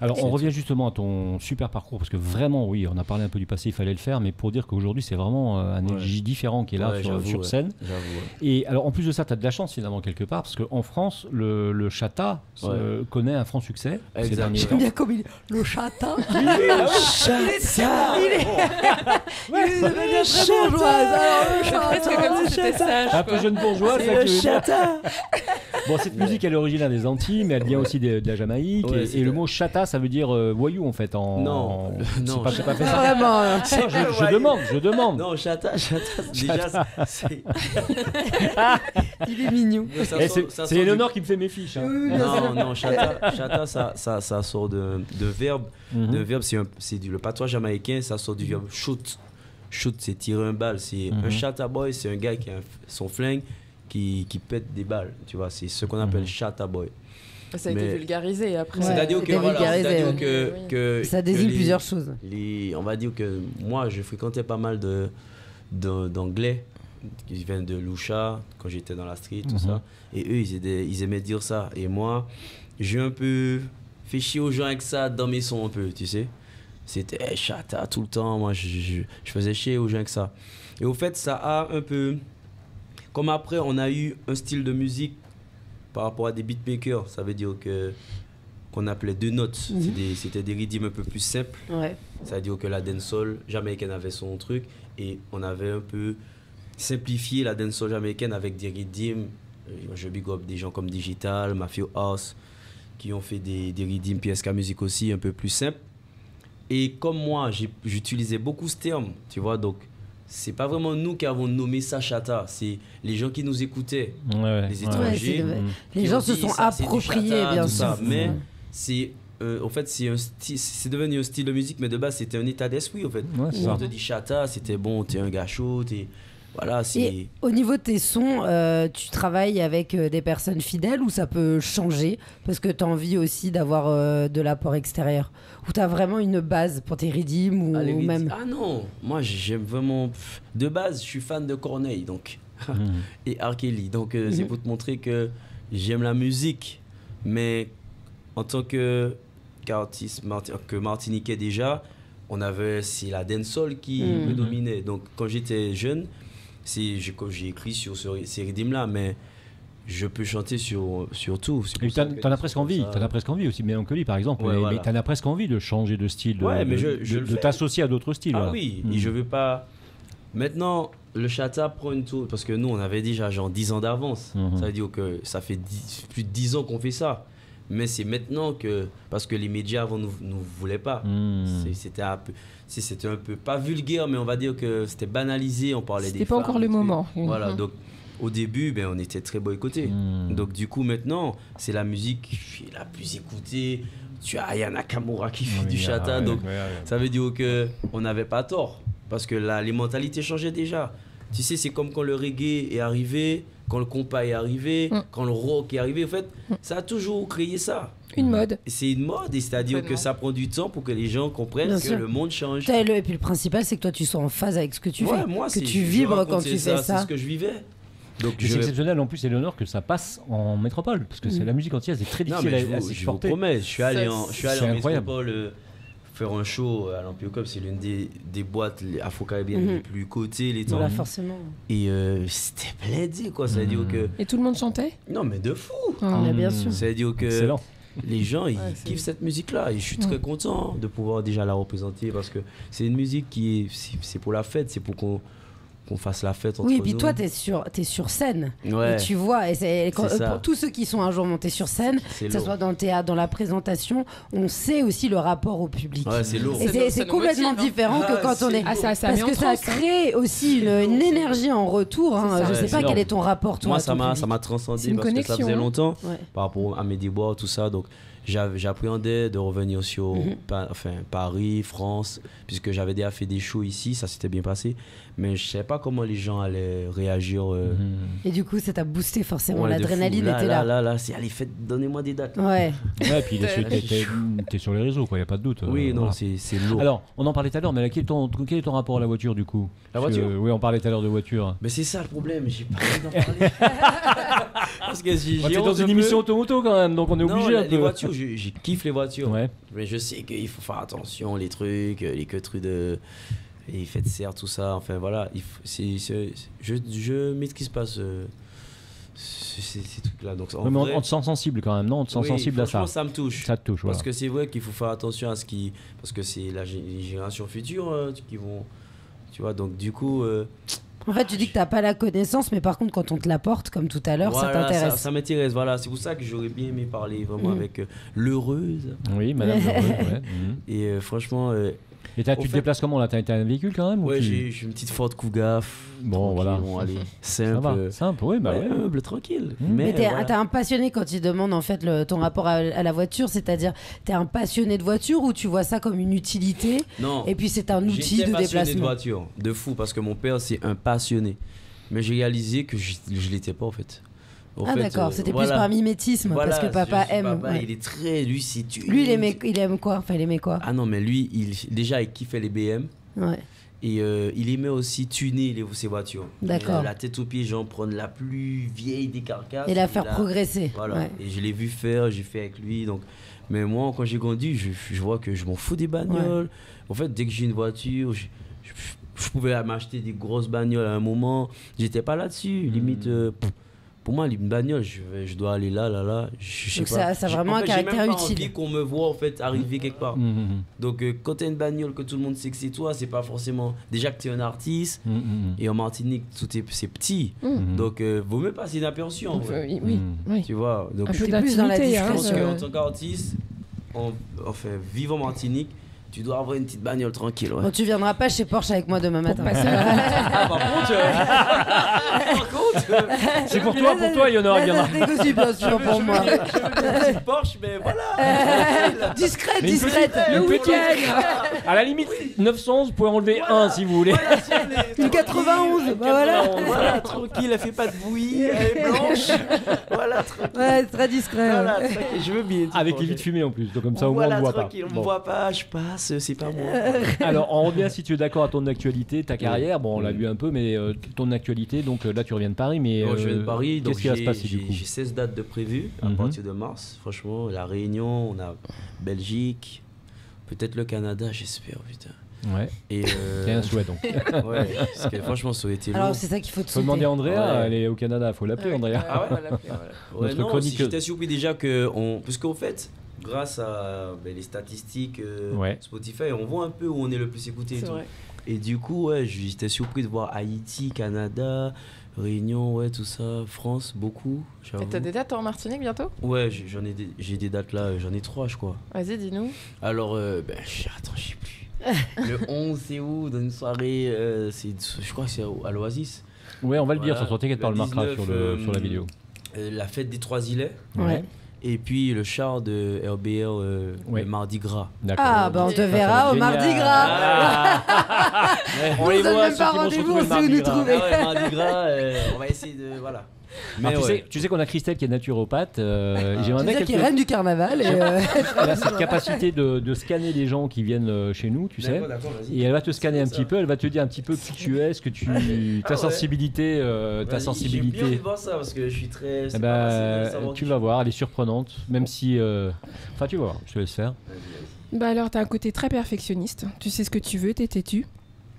Alors on revient justement à ton super parcours, parce que vraiment, oui, on a parlé un peu du passé, il fallait le faire, mais pour dire qu'aujourd'hui c'est vraiment un énergie différent qui est là sur scène. Et alors en plus de ça, tu as de la chance finalement quelque part, parce qu'en France, le Chata connaît un franc succès. J'aime bien comme le Chata. Le Chata. Il devient très bourgeois. Un peu jeune bourgeois, c'est le Chata. Bon, cette musique elle est originaire des Antilles, mais elle vient aussi de la Jamaïque, et le mot Chata chata, ça veut dire voyou en fait. Non, c'est pas fait ça. Vraiment. Je demande. Non, chata, déjà, c'est... Il est mignon. C'est Eleonore qui me fait mes fiches. Hein. Non, chata, ça sort de verbe. De verbe, c'est le patois jamaïcain, ça sort du verbe shoot. Shoot, c'est tirer un balle. C'est un chata boy, c'est un gars qui a son flingue qui pète des balles. Tu vois, c'est ce qu'on appelle chata boy. Ça a été vulgarisé après. C'est-à-dire que ça désigne plusieurs choses. On va dire que moi, je fréquentais pas mal d'anglais qui viennent de Lucha quand j'étais dans la street, tout ça. Et eux, ils aimaient dire ça. Et moi, j'ai un peu fait chier aux gens avec ça dans mes sons un peu, tu sais. C'était chata tout le temps. Moi, je faisais chier aux gens avec ça. Et au fait, ça a un peu... Comme après, on a eu un style de musique par rapport à des beatmakers. Ça veut dire qu'on appelait deux notes. C'était des rythmes un peu plus simples. Ouais. Ça veut dire que la dancehall jamaïcaine avait son truc. Et on avait un peu simplifié la dancehall jamaïcaine avec des rythmes. Je big up des gens comme Digital, Mafio House, qui ont fait des rythmes PSK Music aussi un peu plus simples. Et comme moi, j'utilisais beaucoup ce terme, tu vois, donc c'est pas vraiment nous qui avons nommé ça chata, c'est les gens qui nous écoutaient, les étrangers. Les gens se sont appropriés, bien sûr. Mais c'est, en fait, c'est devenu un style de musique, mais de base, c'était un état d'esprit, en fait. On te dit chata, c'était bon, t'es un gars chaud, voilà, et au niveau de tes sons, tu travailles avec des personnes fidèles ou ça peut changer parce que tu as envie aussi d'avoir de l'apport extérieur? Ou tu as vraiment une base pour tes rythmes ou même... Ah non, moi j'aime vraiment... De base, je suis fan de Corneille donc et R. Kelly. Donc c'est pour te montrer que j'aime la musique. Mais en tant qu'artiste martiniquais déjà, c'est la dancehall qui me dominait. Donc quand j'étais jeune... J'ai écrit sur ces rythmes-là, mais je peux chanter sur tout. T'en as presque envie, aussi, Mélancolie par exemple, mais t'en as presque envie de changer de style, de t'associer à d'autres styles. Ah oui, et je veux pas... Maintenant, le chata prend une tour, parce que nous, on avait déjà genre 10 ans d'avance. Ça veut dire que ça fait plus de 10 ans qu'on fait ça. Mais c'est maintenant que... Parce que les médias avant nous voulaient pas. C'était un peu... Pas vulgaire, mais on va dire que c'était banalisé. On parlait des femmes. C'était pas encore le moment. Voilà, donc au début, on était très boycottés. Donc du coup, maintenant, c'est la musique la plus écoutée. Tu as Aya Nakamura qui fait du chata. Donc ça veut dire qu'on n'avait pas tort. Parce que les mentalités changeaient déjà. Tu sais, c'est comme quand le reggae est arrivé... Quand le compas est arrivé, quand le rock est arrivé, en fait, ça a toujours créé ça. Une mode. C'est une mode, et c'est-à-dire que ça prend du temps pour que les gens comprennent que le monde change. Et puis le principal, c'est que toi, tu sois en phase avec ce que tu fais. Moi, que tu vibres quand tu fais ça. C'est ce que je vivais. Donc c'est exceptionnel en plus, Eleonore, que ça passe en métropole, parce que c'est la musique entière, c'est très difficile à supporter. Je vous promets, je suis allé en métropole faire un show à l'Ampiocop, c'est l'une des boîtes afro-caribéennes les plus cotées, les temps. Voilà, forcément. Et c'était plaisir, quoi. Ça veut dire que... Et tout le monde chantait? Non, mais de fou. Bien sûr. Ça veut dire que... Excellent. Les gens, ils kiffent cette musique-là. Et je suis très content de pouvoir déjà la représenter, parce que c'est une musique c'est pour la fête, c'est pour qu'on fasse la fête entre nous. Oui, et puis toi, t'es sur scène. Ouais. Et tu vois, et pour tous ceux qui sont un jour montés sur scène, que ce soit dans le théâtre, dans la présentation, on sait aussi le rapport au public. Ouais, c'est lourd. Et c'est complètement différent que quand on est... parce que ça crée aussi une énergie en retour. Je sais pas quel est ton rapport, toi. Moi, ça m'a transcendé parce que ça faisait longtemps par rapport à mes déboires, tout ça. Donc, j'appréhendais de revenir sur Paris, France, puisque j'avais déjà fait des shows ici, ça s'était bien passé, mais je ne savais pas comment les gens allaient réagir. Et du coup, ça t'a boosté forcément, l'adrénaline était là. Là, c'est allez, donnez-moi des dates. Ouais. Et puis t'es sur les réseaux, il n'y a pas de doute. Oui, non, c'est lourd. Alors, on en parlait tout à l'heure, mais quel est ton rapport à la voiture du coup? La voiture? Oui, on parlait tout à l'heure de voiture. Mais c'est ça le problème, j'ai pas envie d'en parler. Parce que t'es dans une émission automoto quand même, donc on est obligé un peu. Les voitures, je kiffe les voitures. Ouais. Mais je sais qu'il faut faire attention, les trucs, les trucs de... les faits de serre, tout ça, enfin voilà. Je maîtrise pas ces trucs-là. Donc, mais on te sent sensible quand même, non? On te sent sensible à ça. Ça me touche. Ça te touche, voilà. Parce que c'est vrai qu'il faut faire attention à ce qui... Parce que c'est les générations futures qui vont... Tu vois, donc du coup... En fait, tu dis que tu n'as pas la connaissance, mais par contre, quand on te l'apporte, comme tout à l'heure, ça t'intéresse. Ça m'intéresse, voilà. C'est pour ça que j'aurais bien aimé parler vraiment avec l'heureuse. Oui, madame l'heureuse, Et franchement... Et tu te déplaces comment là? T'as un véhicule quand même? Ouais, j'ai une petite Ford Kuga. Bon, voilà. Bon, allez, simple. Simple, oui, humble, tranquille. Mais t'es un passionné quand il demande en fait ton rapport à la voiture, c'est-à-dire t'es un passionné de voiture ou tu vois ça comme une utilité? Non. Et puis c'est un outil de déplacement. J'étais passionné de voiture, de fou, parce que mon père c'est un passionné. Mais j'ai réalisé que je l'étais pas en fait. D'accord, c'était plus par mimétisme parce que papa aime. Papa, il est très lui il aime quoi? Enfin, il aimait quoi? Ah non, mais lui, déjà il kiffait les BM. Ouais. Et il aimait aussi tuner ses voitures. D'accord. La tête aux pieds, genre prendre la plus vieille des carcasses. Et la faire progresser. Voilà. Ouais. Et je l'ai vu faire, j'ai fait avec lui. Donc, mais moi, quand j'ai grandi, je vois que je m'en fous des bagnoles. Ouais. En fait, dès que j'ai une voiture, je pouvais m'acheter des grosses bagnoles à un moment. J'étais pas là-dessus. Limite. Pour moi, une bagnole, je dois aller là. Je sais pas. Ça a vraiment un caractère utile. J'ai même pas envie qu'on me voit en fait arriver quelque part. Donc quand t'as une bagnole que tout le monde sait que c'est toi, c'est pas forcément déjà que t'es un artiste. Et en Martinique, c'est petit. Donc vaut mieux passer inaperçu en vrai. Oui. Tu vois. Donc un peu plus dans la discrétion. Je pense qu'en tant qu'artiste, vivant en Martinique, tu dois avoir une petite bagnole tranquille. Ouais. Bon, tu viendras pas chez Porsche avec moi demain matin. Par contre, c'est pour toi, Yonor, il viendra. C'est aussi bien sûr pour moi. Je veux Porsche, mais voilà. Discrète. Le week-end. À la limite, 911, vous pouvez enlever un si vous voulez. Une 91. Voilà, tranquille, elle fait pas de bruit, elle est blanche. Voilà, tranquille. Ouais, très discret. Voilà, tranquille. Je veux bien. Avec les vitres fumées en plus, donc comme ça au moins on ne voit pas. On me voit pas, je passe. C'est pas moi. Alors, on revient, si tu es d'accord, à ton actualité, ta carrière. Bon, on l'a vu un peu, mais ton actualité. Donc là, tu reviens de Paris, mais je viens de Paris. Qu'est-ce qui va se passer du coup? J'ai 16 dates de prévues à partir de mars. Franchement, la Réunion, on a Belgique, peut-être le Canada, j'espère, putain. Ouais. Et c'est un souhait donc. Ouais, parce que franchement, ça aurait été lourd. Alors, c'est ça qu'il faut te souhaiter. Faut demander à Andrea, elle est au Canada, faut l'appeler, Andrea. Ah ouais, on va l'appeler. Ouais, non, j'étais surpris déjà parce qu'en fait, grâce à les statistiques Spotify, on voit un peu où on est le plus écouté. Et du coup, j'étais surpris de voir Haïti, Canada, Réunion, tout ça, France, beaucoup. Et t'as des dates en Martinique bientôt? Ouais, j'ai des dates là, j'en ai 3 je crois. Vas-y, dis-nous. Alors, attends, je sais plus. Le 11, c'est où? Dans une soirée, je crois que c'est à l'Oasis. Ouais, on va le dire, sur t'inquiète pas, on le marquera sur la vidéo. La fête des 3 îlets. Ouais. Et puis le char de RBR, le Mardi Gras. Ah, on te verra au Mardi Gras. On les voit, même pas rendez-vous, on sait où nous trouver. Mardi Gras, on va essayer de... Voilà. Mais tu sais qu'on a Christelle qui est naturopathe. J'aimerais qui est reine du carnaval. Elle a cette capacité de scanner les gens qui viennent chez nous, tu sais. Et elle va te scanner un petit peu, elle va te dire un petit peu qui tu es, ce que ta sensibilité. Ta sensibilité. J'ai bien voir ça parce que je suis très. Tu vas voir, elle est surprenante, même si. Enfin, tu vas voir, je te laisse faire. Bah alors, t'as un côté très perfectionniste. Tu sais ce que tu veux, t'es têtu.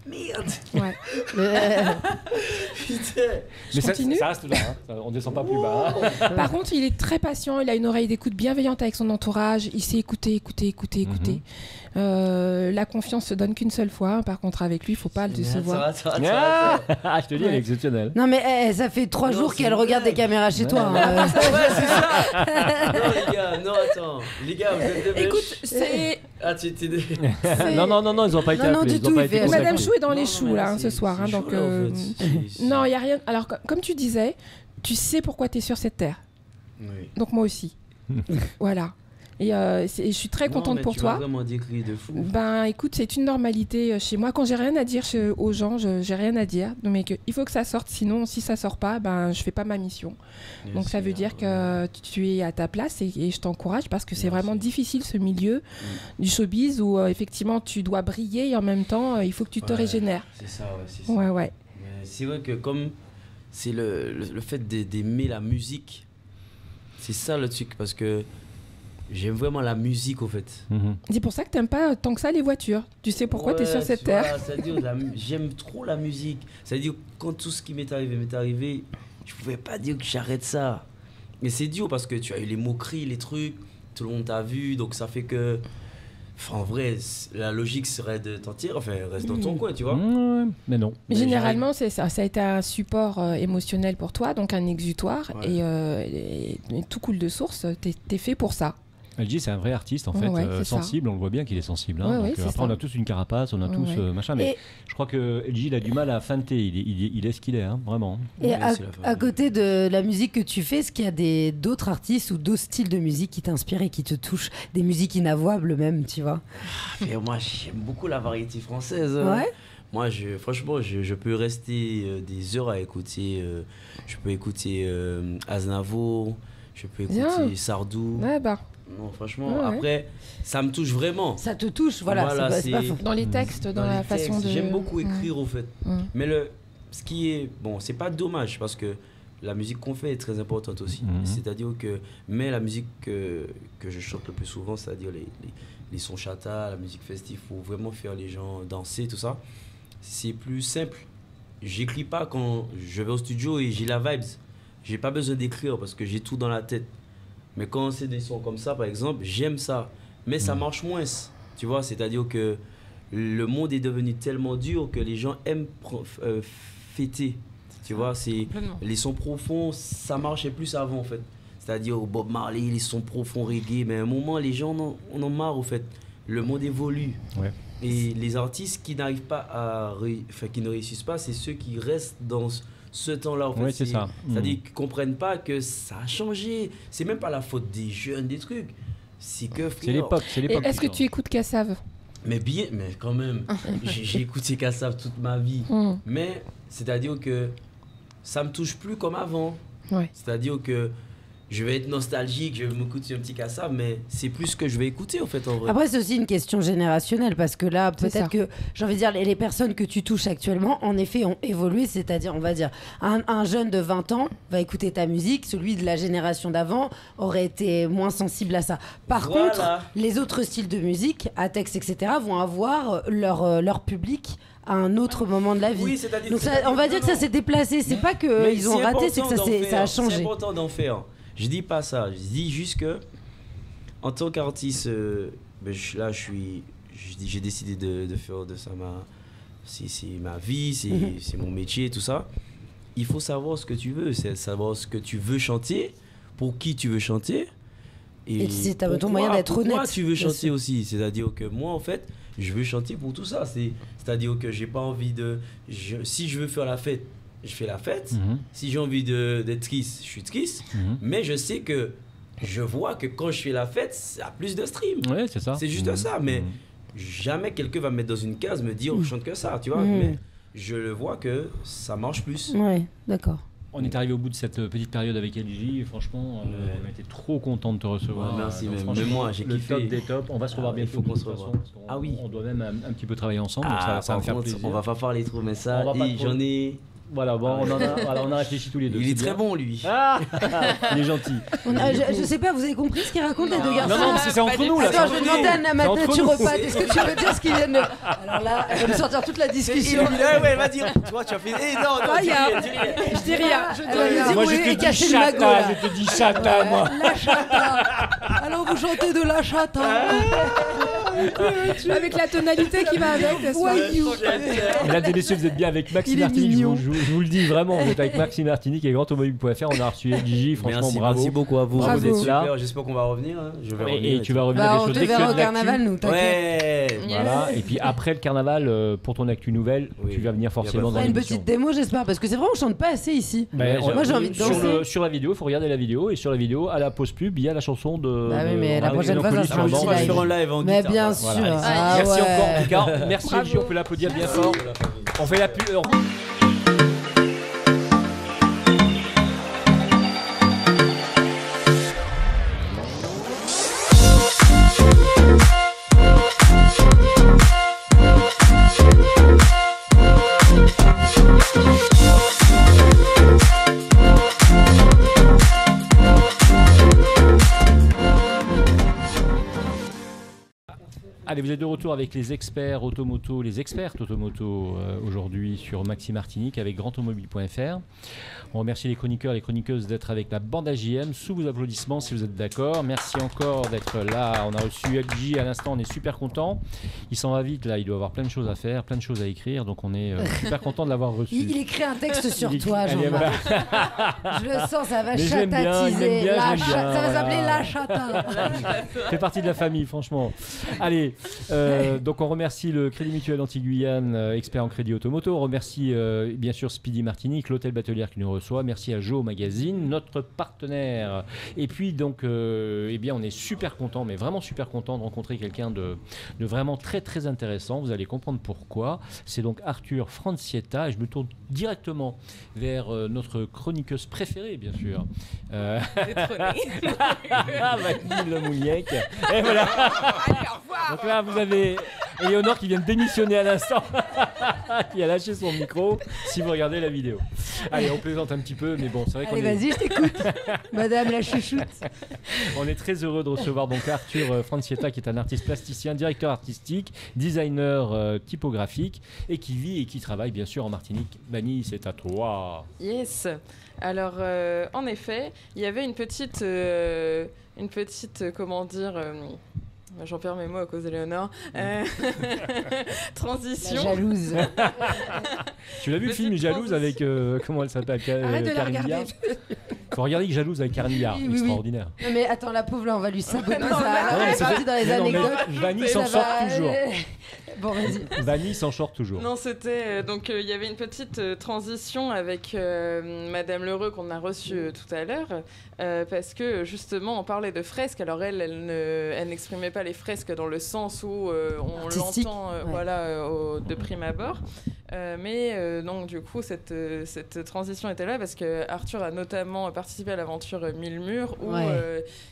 Merde. Ouais. Putain. Mais ça reste là, hein. On descend pas plus bas. Hein. Par contre, il est très patient, il a une oreille d'écoute bienveillante avec son entourage, il sait écouter. La confiance se donne qu'une seule fois. Par contre, avec lui, il faut pas le décevoir. Je te dis, elle est exceptionnelle. Non, mais ça fait 3 jours qu'elle regarde des caméras chez toi. Ouais, c'est ça. Non, les gars, attends. Les gars, vous êtes de Écoute, c'est. Ah, tu étais. Non, ils ont pas été appelés. Non, du tout. Madame Chou est dans les choux là ce soir. Donc, non, il y a rien. Alors, comme tu disais, tu sais pourquoi tu es sur cette terre. Oui. Donc moi aussi. Voilà. Et je suis très contente pour toi. Vraiment des cris de fou. Ben écoute, c'est une normalité chez moi. Quand j'ai rien à dire aux gens, j'ai rien à dire. Mais il faut que ça sorte. Sinon, si ça sort pas, ben je fais pas ma mission. Donc ça veut dire que tu es à ta place et je t'encourage parce que c'est vraiment difficile ce milieu du showbiz où effectivement tu dois briller et en même temps il faut que tu te régénères. C'est ça, c'est ça. Ouais. Mais c'est vrai que comme c'est le fait d'aimer la musique, c'est ça le truc parce que j'aime vraiment la musique au fait. C'est pour ça que t'aimes pas tant que ça les voitures. Tu sais pourquoi t'es sur cette terre. C'est-à-dire j'aime trop la musique. C'est-à-dire quand tout ce qui m'est arrivé, je pouvais pas dire que j'arrête ça. Mais c'est dur parce que tu as eu les moqueries, les trucs, tout le monde t'a vu, donc ça fait que En vrai, la logique serait de t'en tirer, enfin, reste dans ton coin, tu vois. Mais non. Mais généralement, ça a été un support émotionnel pour toi, donc un exutoire, et tout coule de source, t'es fait pour ça. LG, c'est un vrai artiste, en fait, sensible. On le voit bien qu'il est sensible. Hein, donc, après, on a tous une carapace, on a tous machin. Mais je crois que LG, il a du mal à feinter. Il est ce qu'il est, hein, vraiment. Et à côté de la musique que tu fais, est-ce qu'il y a d'autres artistes ou d'autres styles de musique qui t'inspirent et qui te touchent? Des musiques inavouables, même, tu vois? Moi, j'aime beaucoup la variété française. Ouais. Moi, franchement, je peux rester des heures à écouter. Je peux écouter Aznavour, je peux écouter Sardou. Ouais, bah. Non, franchement, après, ça me touche vraiment. Ça te touche, voilà, c'est pas faux. Dans les textes, dans la façon de... J'aime beaucoup écrire, au fait. Mais ce qui est... Bon, c'est pas dommage, parce que la musique qu'on fait est très importante aussi. C'est-à-dire que... Mais la musique que je chante le plus souvent, c'est-à-dire les sons chata, la musique festive, pour vraiment faire les gens danser, tout ça, c'est plus simple. J'écris pas quand je vais au studio et j'ai la vibes. J'ai pas besoin d'écrire, parce que j'ai tout dans la tête. Mais quand c'est des sons comme ça, par exemple, j'aime ça. Mais ça marche moins, tu vois. C'est-à-dire que le monde est devenu tellement dur que les gens aiment fêter. Tu vois, les sons profonds, ça marchait plus avant, en fait. C'est-à-dire Bob Marley, les sons profonds reggae. Mais à un moment, les gens en ont marre, en fait. Le monde évolue. Ouais. Et les artistes qui n'arrivent pas qui ne réussissent pas, c'est ceux qui restent dans ce temps-là, en fait. Ouais, c'est ça. C'est-à-dire qu'ils ne comprennent pas que ça a changé. C'est même pas la faute des jeunes, des trucs. C'est que... C'est l'époque. Est-ce que tu écoutes Kassav? Mais quand même. J'ai écouté Kassav toute ma vie. Mais c'est-à-dire que ça me touche plus comme avant. Ouais. C'est-à-dire que je vais être nostalgique, je vais m'écouter un petit Kassav, mais c'est plus ce que je vais écouter, en fait, en vrai. Après, c'est aussi une question générationnelle, parce que là, peut-être que, j'ai envie de dire, les personnes que tu touches actuellement, en effet, ont évolué. C'est-à-dire, on va dire, un jeune de 20 ans va écouter ta musique, celui de la génération d'avant aurait été moins sensible à ça. Par contre, les autres styles de musique, Atex, etc., vont avoir leur public à un autre moment de la vie. Oui, c'est-à-dire, donc on va dire que ça s'est déplacé. C'est pas qu'ils ont raté, c'est que ça a changé. C'est important d'en faire. Je dis pas ça, je dis juste que en tant qu'artiste, là j'ai décidé de faire de ça c'est ma vie, c'est mon métier, tout ça. Il faut savoir ce que tu veux, c'est savoir ce que tu veux chanter, pour qui tu veux chanter. Et c'est ton moyen d'être honnête. Pourquoi tu veux chanter aussi, c'est-à-dire que moi en fait, je veux chanter pour tout ça. C'est-à-dire que j'ai pas envie si je veux faire la fête, je fais la fête. Si j'ai envie d'être triste, je suis triste. Mais je sais que je vois que quand je fais la fête, ça a plus de stream. Ouais, c'est ça. C'est juste ça. Mais jamais quelqu'un va me mettre dans une case, me dire je chante que ça, tu vois. Mais je le vois que ça marche plus. Ouais, d'accord. On est arrivé au bout de cette petite période avec LG. Franchement, on a été trop content de te recevoir. Merci, même moi, j'ai kiffé. Le top des tops. On va se revoir bientôt. Ah oui. On doit même un petit peu travailler ensemble. Donc ça va me faire plaisir. On va pas parler trop, mais ça, j'en ai... Voilà, bon, on a réfléchi tous les deux. Il est très bon, lui. Il est gentil. Je sais pas, vous avez compris ce qu'il raconte, les deux garçons? Non, c'est entre nous, là. Attends, je vais demander à Anna Naturopathe. Est-ce que tu veux dire ce qu'il vient de... Alors là, elle va me sortir toute la discussion. Ouais, elle va dire. Tu vois, tu as fait... non, je dis rien. Moi, je te dis chata, moi. La chata. Alors, vous chantez de la chata. Avec la tonalité qui va avec. Mesdames et messieurs, vous êtes bien avec Maxime Martinique. Je vous le dis vraiment, vous êtes avec Maxime Martinique et GrandAutomobile.fr. On a reçu Gigi, franchement bravo. Merci beaucoup à vous. Bravo d'être là. J'espère qu'on va revenir. Je vais revenir. Et tu vas revenir des choses. On te verra au carnaval, nous, t'inquiète. Ouais. Voilà. Et puis après le carnaval, pour ton actu nouvelle, tu vas venir forcément dans l'émission. Une petite démo, j'espère, parce que c'est vrai, on chante pas assez ici. Moi, j'ai envie de danser. Sur la vidéo, il faut regarder la vidéo. Et sur la vidéo, à la pause pub, il y a la chanson de. Bah oui, mais la prochaine fois, ça sera un petit live. Mais bien sûr. Merci encore en tout cas. Merci Gigi, on peut l'applaudir bien fort. On fait la pub. Allez, vous êtes de retour avec les experts automoto, les expertes automoto aujourd'hui sur Maxi Martinique avec grandautomobile.fr. On remercie les chroniqueurs et les chroniqueuses d'être avec la bande AJM sous vos applaudissements si vous êtes d'accord. Merci encore d'être là. On a reçu LG à l'instant, on est super content. Il s'en va vite là, il doit avoir plein de choses à faire, plein de choses à écrire, donc on est super content de l'avoir reçu. Il écrit un texte sur toi, Jean-Marc. Je le sens, ça va chatatiser. Ça va s'appeler La Chatin. Fait partie de la famille, franchement. Allez, donc on remercie le Crédit Mutuel Antilles-Guyane, expert en crédit automoto. On remercie bien sûr Speedy Martinique, l'hôtel Batelière qui nous reçoit. Merci à Joe Magazine, notre partenaire. Et puis donc, eh bien, on est super content, mais vraiment super content de rencontrer quelqu'un de vraiment très très intéressant. Vous allez comprendre pourquoi. C'est donc Arthur Francietta. Et je me tourne directement vers notre chroniqueuse préférée, bien sûr. Vanille Le Mouniec. Et voilà. Allez, au revoir. Donc là, vous avez Éléonore qui vient de démissionner à l'instant, qui a lâché son micro, si vous regardez la vidéo. Allez, on plaisante un petit peu, mais bon, c'est vrai qu'on Allez, vas-y, je t'écoute. Madame la chouchoute. On est très heureux de recevoir donc Arthur Francietta, qui est un artiste plasticien, directeur artistique, designer typographique, et qui vit et qui travaille, bien sûr, en Martinique. Vanille, c'est à toi. Yes. Alors, en effet, il y avait une petite comment dire... J'en perds mes mots à cause d'Éléonore. Transition. La jalouse. Tu l'as vu le film Jalouse avec, comment elle s'appelle, Karine Viard. Faut regarder Jalouse avec Karine Viard, oui, extraordinaire. Non mais attends, la pauvre là, on va lui saboter Non, ça. Elle est partie dans les anecdotes. Vanille s'en sort toujours. Bon, vas-y. Vanille s'en sort toujours. Non, c'était... donc, il y avait une petite transition avec Madame Lheureux qu'on a reçue tout à l'heure, parce que, justement, on parlait de fresques. Alors, elle n'exprimait pas les fresques dans le sens où on l'entend de prime abord. Mais donc, du coup, cette transition était là parce que Arthur a notamment participé à l'aventure Mille Murs où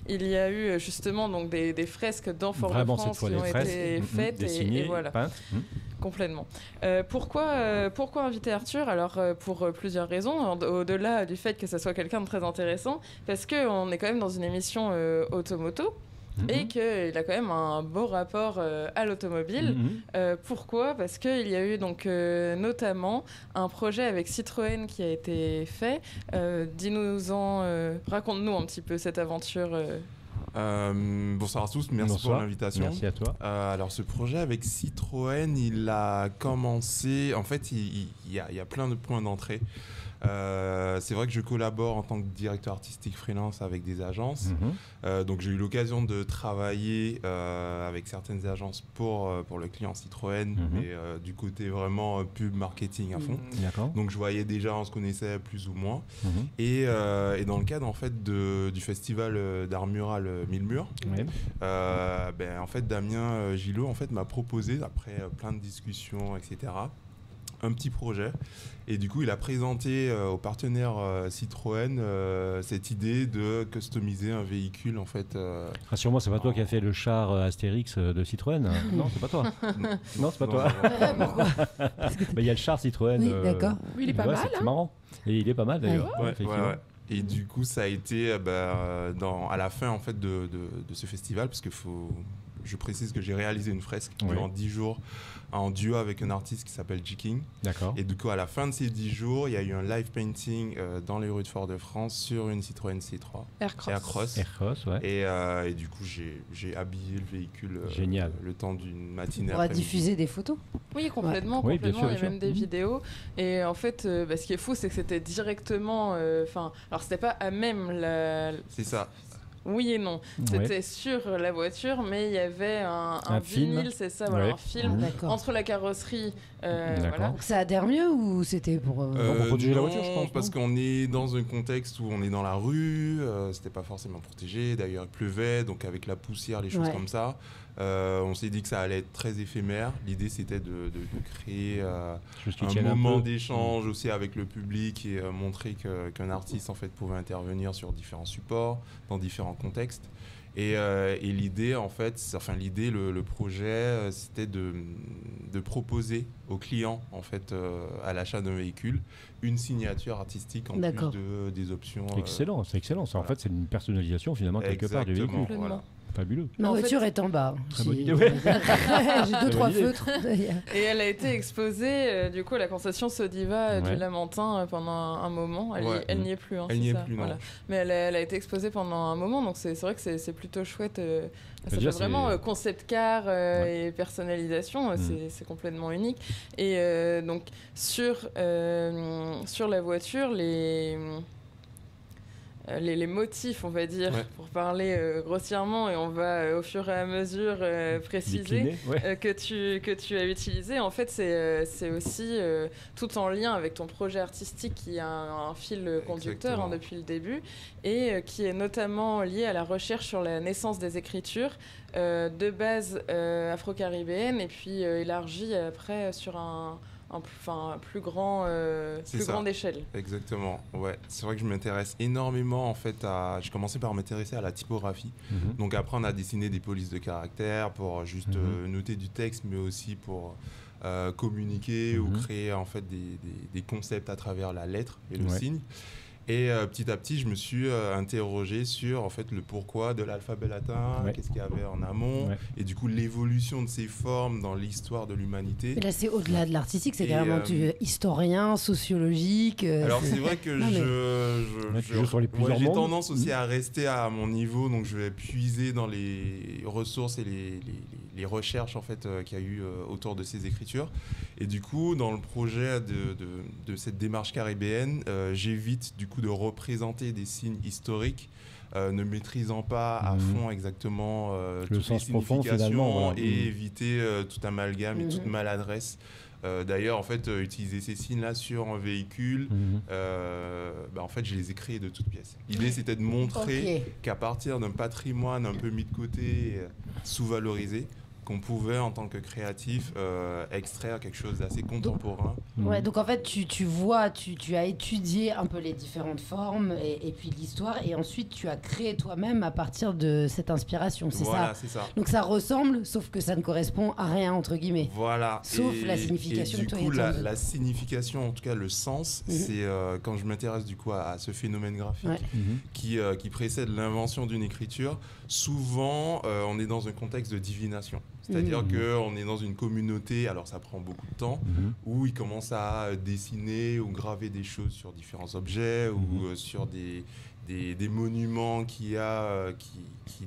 il y a eu, justement, donc, des fresques dans Fort-de-France qui ont été faites dessinées, et voilà. Complètement. Pourquoi inviter Arthur ? Alors, pour plusieurs raisons, au-delà du fait que ça soit quelqu'un de très intéressant, parce qu'on est quand même dans une émission automoto, et qu'il a quand même un beau rapport à l'automobile. Pourquoi ? Parce qu'il y a eu donc, notamment un projet avec Citroën qui a été fait. Raconte-nous un petit peu cette aventure. Bonsoir à tous, merci pour l'invitation. Merci à toi. Alors ce projet avec Citroën, il a commencé, en fait il y a plein de points d'entrée. C'est vrai que je collabore en tant que directeur artistique freelance avec des agences. Donc j'ai eu l'occasion de travailler avec certaines agences pour le client Citroën, mais du côté vraiment pub marketing à fond. Donc je voyais déjà, on se connaissait plus ou moins. Et dans le cadre en fait du festival d'art mural Mille Murs, en fait Damien Gillot en fait m'a proposé, après plein de discussions, etc., un petit projet, et du coup il a présenté aux partenaires Citroën cette idée de customiser un véhicule en fait. Rassure-moi, c'est pas toi qui as fait le char Astérix de Citroën. Non, c'est pas toi. Non, c'est pas toi. Il y a le char Citroën. Oui, d'accord. Il est pas mal. C'est marrant. Et il est pas mal d'ailleurs. Ouais. Et du coup ça a été à la fin en fait de ce festival, parce que je précise que j'ai réalisé une fresque durant 10 jours en duo avec un artiste qui s'appelle J-King. D'accord. Et du coup, à la fin de ces 10 jours, il y a eu un live painting dans les rues de Fort-de-France sur une Citroën C3. Aircross. Et du coup, j'ai habillé le véhicule le temps d'une matinée. On va diffuser des photos. Oui, complètement. Oui, bien sûr, il y a même des vidéos. Et en fait, ce qui est fou, c'est que c'était directement... alors, c'était pas à même la... C'est ça. Oui et non. C'était sur la voiture, mais il y avait un vinyle, c'est ça, un film entre la carrosserie. Voilà. Donc ça adhère mieux ou c'était pour protéger la voiture, je pense. Parce qu'on est dans un contexte où on est dans la rue, c'était pas forcément protégé. D'ailleurs, il pleuvait, donc avec la poussière, les choses comme ça. On s'est dit que ça allait être très éphémère. L'idée, c'était de créer un moment d'échange aussi avec le public et montrer qu'un artiste en fait pouvait intervenir sur différents supports, dans différents contextes. Et l'idée, en fait, le projet, c'était de proposer aux clients, en fait, à l'achat d'un véhicule, une signature artistique en plus des options. Excellent, c'est excellent. En fait, c'est une personnalisation finalement quelque part du véhicule. Voilà. Fabuleux. Ma voiture est en bas. Très bonne idée, ouais. J'ai 2-3 feutres. Et elle a été exposée, du coup, à la concession Sodiva du Lamentin pendant un moment. Elle n'y est plus. Elle n'y est plus, non. Voilà. Mais elle a été exposée pendant un moment, donc c'est vrai que c'est plutôt chouette. Ça fait vraiment concept car et personnalisation, c'est complètement unique. Et donc, sur la voiture, les motifs, on va dire, pour parler grossièrement, et on va au fur et à mesure préciser que tu as utilisé. En fait, c'est aussi tout en lien avec ton projet artistique qui a un fil conducteur depuis le début et qui est notamment lié à la recherche sur la naissance des écritures de base afro-caribéenne et puis élargie après sur plus grande échelle. Exactement, ouais. C'est vrai que je m'intéresse énormément en fait j'ai commencé par m'intéresser à la typographie. Donc après on a dessiné des polices de caractères pour juste noter du texte, mais aussi pour communiquer ou créer en fait des concepts à travers la lettre et le signe. Et petit à petit, je me suis interrogé sur en fait le pourquoi de l'alphabet latin, qu'est-ce qu'il y avait en amont, et du coup l'évolution de ces formes dans l'histoire de l'humanité. Mais là, c'est au-delà de l'artistique, c'est carrément historien, sociologique. Alors c'est vrai que j'ai tendance aussi à rester à mon niveau, donc je vais puiser dans les ressources et les recherches en fait qu'il y a eu autour de ces écritures. Et du coup, dans le projet de cette démarche caribéenne, j'évite du coup de représenter des signes historiques, ne maîtrisant pas à fond exactement le sens profond finalement, et éviter tout amalgame et toute maladresse. D'ailleurs, en fait, utiliser ces signes-là sur un véhicule, en fait, je les ai créés de toutes pièces. L'idée, c'était de montrer qu'à partir d'un patrimoine un peu mis de côté, sous-valorisé, qu'on pouvait, en tant que créatif, extraire quelque chose d'assez contemporain. Donc en fait, tu vois, tu as étudié un peu les différentes formes et puis l'histoire, et ensuite tu as créé toi-même à partir de cette inspiration, c'est ça ? Voilà, c'est ça. Donc ça ressemble, sauf que ça ne correspond à rien, entre guillemets. Voilà. Sauf la signification. Et du coup, la signification, en tout cas le sens, c'est quand je m'intéresse du coup à ce phénomène graphique qui précède l'invention d'une écriture, souvent on est dans un contexte de divination. C'est-à-dire qu'on est dans une communauté, alors ça prend beaucoup de temps, où ils commencent à dessiner ou graver des choses sur différents objets ou sur des monuments qui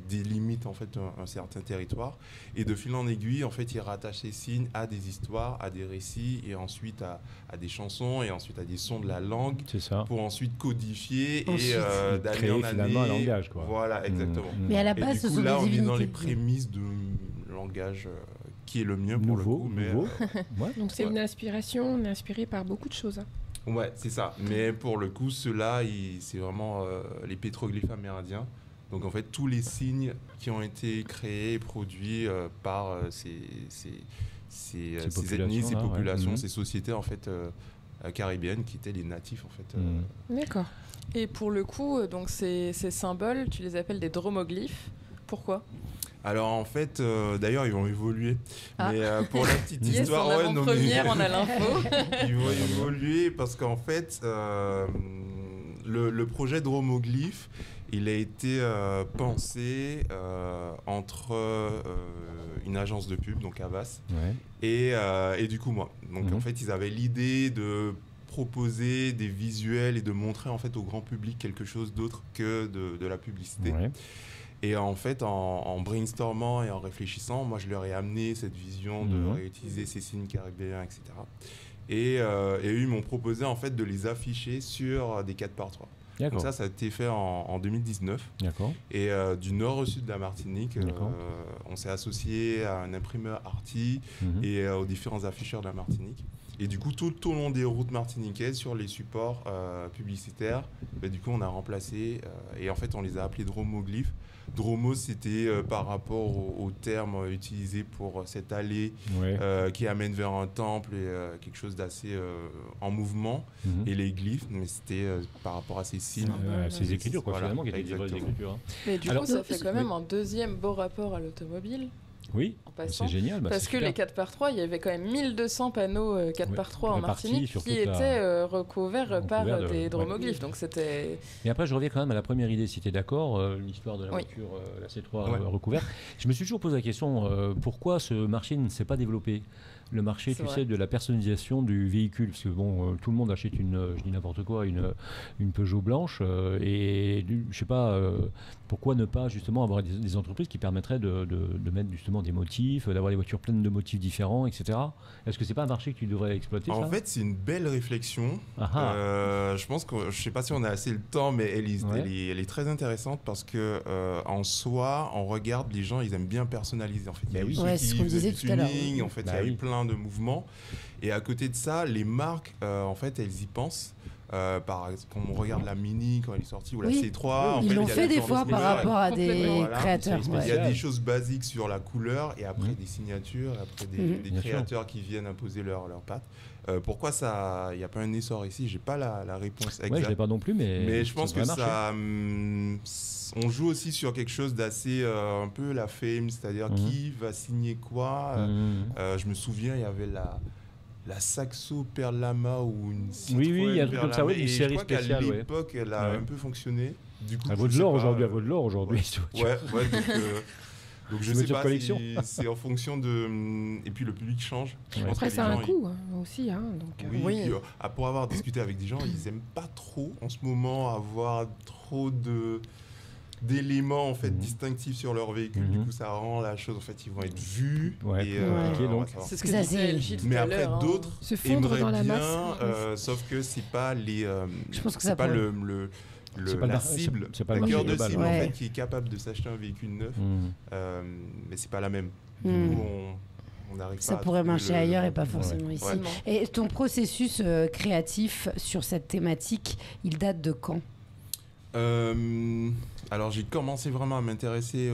délimitent en fait un certain territoire. Et de fil en aiguille, en fait, ils rattachent ces signes à des histoires, à des récits, et ensuite à des chansons, et ensuite à des sons de la langue, pour ensuite codifier et d'aller en finalement un langage, quoi. Voilà, exactement. Mais à la base, et du coup, là, on est dans les prémices de langage qui est le mien pour le coup. Mais, donc c'est une inspiration, on est inspiré par beaucoup de choses. Ouais, c'est ça. Mais pour le coup, ceux-là, c'est vraiment les pétroglyphes amérindiens. Donc en fait, tous les signes qui ont été créés et produits par ces ethnies, ces populations, ces sociétés en fait caribéennes qui étaient les natifs en fait. D'accord. Et pour le coup, donc ces symboles, tu les appelles des dromoglyphes. Pourquoi ? Alors en fait, d'ailleurs ils vont évoluer. Mais pour la petite histoire, on a l'info. Ils vont évoluer parce qu'en fait, le projet Dromoglyph, il a été pensé entre une agence de pub, donc Havas, et du coup moi. Donc en fait, ils avaient l'idée de proposer des visuels et de montrer en fait au grand public quelque chose d'autre que de la publicité. Et en fait, en brainstormant et en réfléchissant, moi, je leur ai amené cette vision de réutiliser ces signes caribéens, etc. Et eux, ils m'ont proposé, en fait, de les afficher sur des 4x3. Donc ça a été fait en 2019. Et du nord au sud de la Martinique, on s'est associé à un imprimeur Arty et aux différents afficheurs de la Martinique. Et du coup, tout au long des routes martiniquaises, sur les supports publicitaires, du coup, on a remplacé, et en fait, on les a appelés dromoglyphes. Dromos, c'était par rapport au terme utilisé pour cette allée qui amène vers un temple et quelque chose d'assez en mouvement. Et les glyphes, mais c'était par rapport à ces signes. Ces écritures, quoi, finalement, qui étaient des vraies écritures. Mais du coup, ça fait quand même un deuxième beau rapport à l'automobile. Oui, c'est génial. Parce que les 4x3, il y avait quand même 1200 panneaux 4x3 en Martinique qui étaient recouverts par des dromoglyphes. Donc c'était... Et après, je reviens quand même à la première idée, si tu es d'accord, l'histoire de la voiture, la C3 recouverte. Je me suis toujours posé la question, pourquoi ce marché ne s'est pas développé ? Le marché, tu sais, de la personnalisation du véhicule, parce que bon, tout le monde achète je dis n'importe quoi, une Peugeot blanche, et je sais pas, pourquoi ne pas justement avoir des entreprises qui permettraient de mettre justement des motifs, d'avoir des voitures pleines de motifs différents, etc. Est-ce que c'est pas un marché que tu devrais exploiter, En fait, c'est une belle réflexion. Je pense que, je sais pas si on a assez le temps, mais elle est très intéressante parce que en soi, on regarde les gens, ils aiment bien personnaliser. En fait, il y a eu c'est ce qu'on disait tout à l'heure. En fait, il y a eu plein de mouvements. Et à côté de ça, les marques, en fait, elles y pensent. Quand on regarde la Mini quand elle est sortie ou la C3, ils l'ont fait des fois par rapport à des créateurs. Il y a des choses basiques sur la couleur et après des signatures, après des créateurs qui viennent imposer leurs pattes. Pourquoi il n'y a pas un essor ici? J'ai pas la réponse exacte. Je l'ai pas non plus, mais je pense que ça, on joue aussi sur quelque chose d'assez un peu la fame, c'est-à-dire qui va signer quoi. Je me souviens, il y avait la Saxo Perlama ou une Citroën il y a un truc comme ça, une série spéciale. À l'époque, elle a un peu fonctionné. Du coup, elle vaut de l'or aujourd'hui. Donc je sais pas si c'est en fonction de... Et puis le public change. Après, ça a un coût aussi. Pour avoir discuté avec des gens, ils n'aiment pas trop en ce moment avoir trop d'éléments en fait distinctifs sur leur véhicule. Du coup, ça rend la chose, en fait, ils vont être vus. C'est ce que disait LG tout à l'heure. Mais après, d'autres aimeraient dans la bien, masse. sauf que c'est pas les... Je pense que c'est pas la cible, c'est pas le cœur de global, cible en fait, qui est capable de s'acheter un véhicule neuf, mais c'est pas la même. Du coup, on n'arrive pas. Ça pourrait marcher ailleurs et pas forcément ici. Et ton processus créatif sur cette thématique, il date de quand? Alors j'ai commencé vraiment à m'intéresser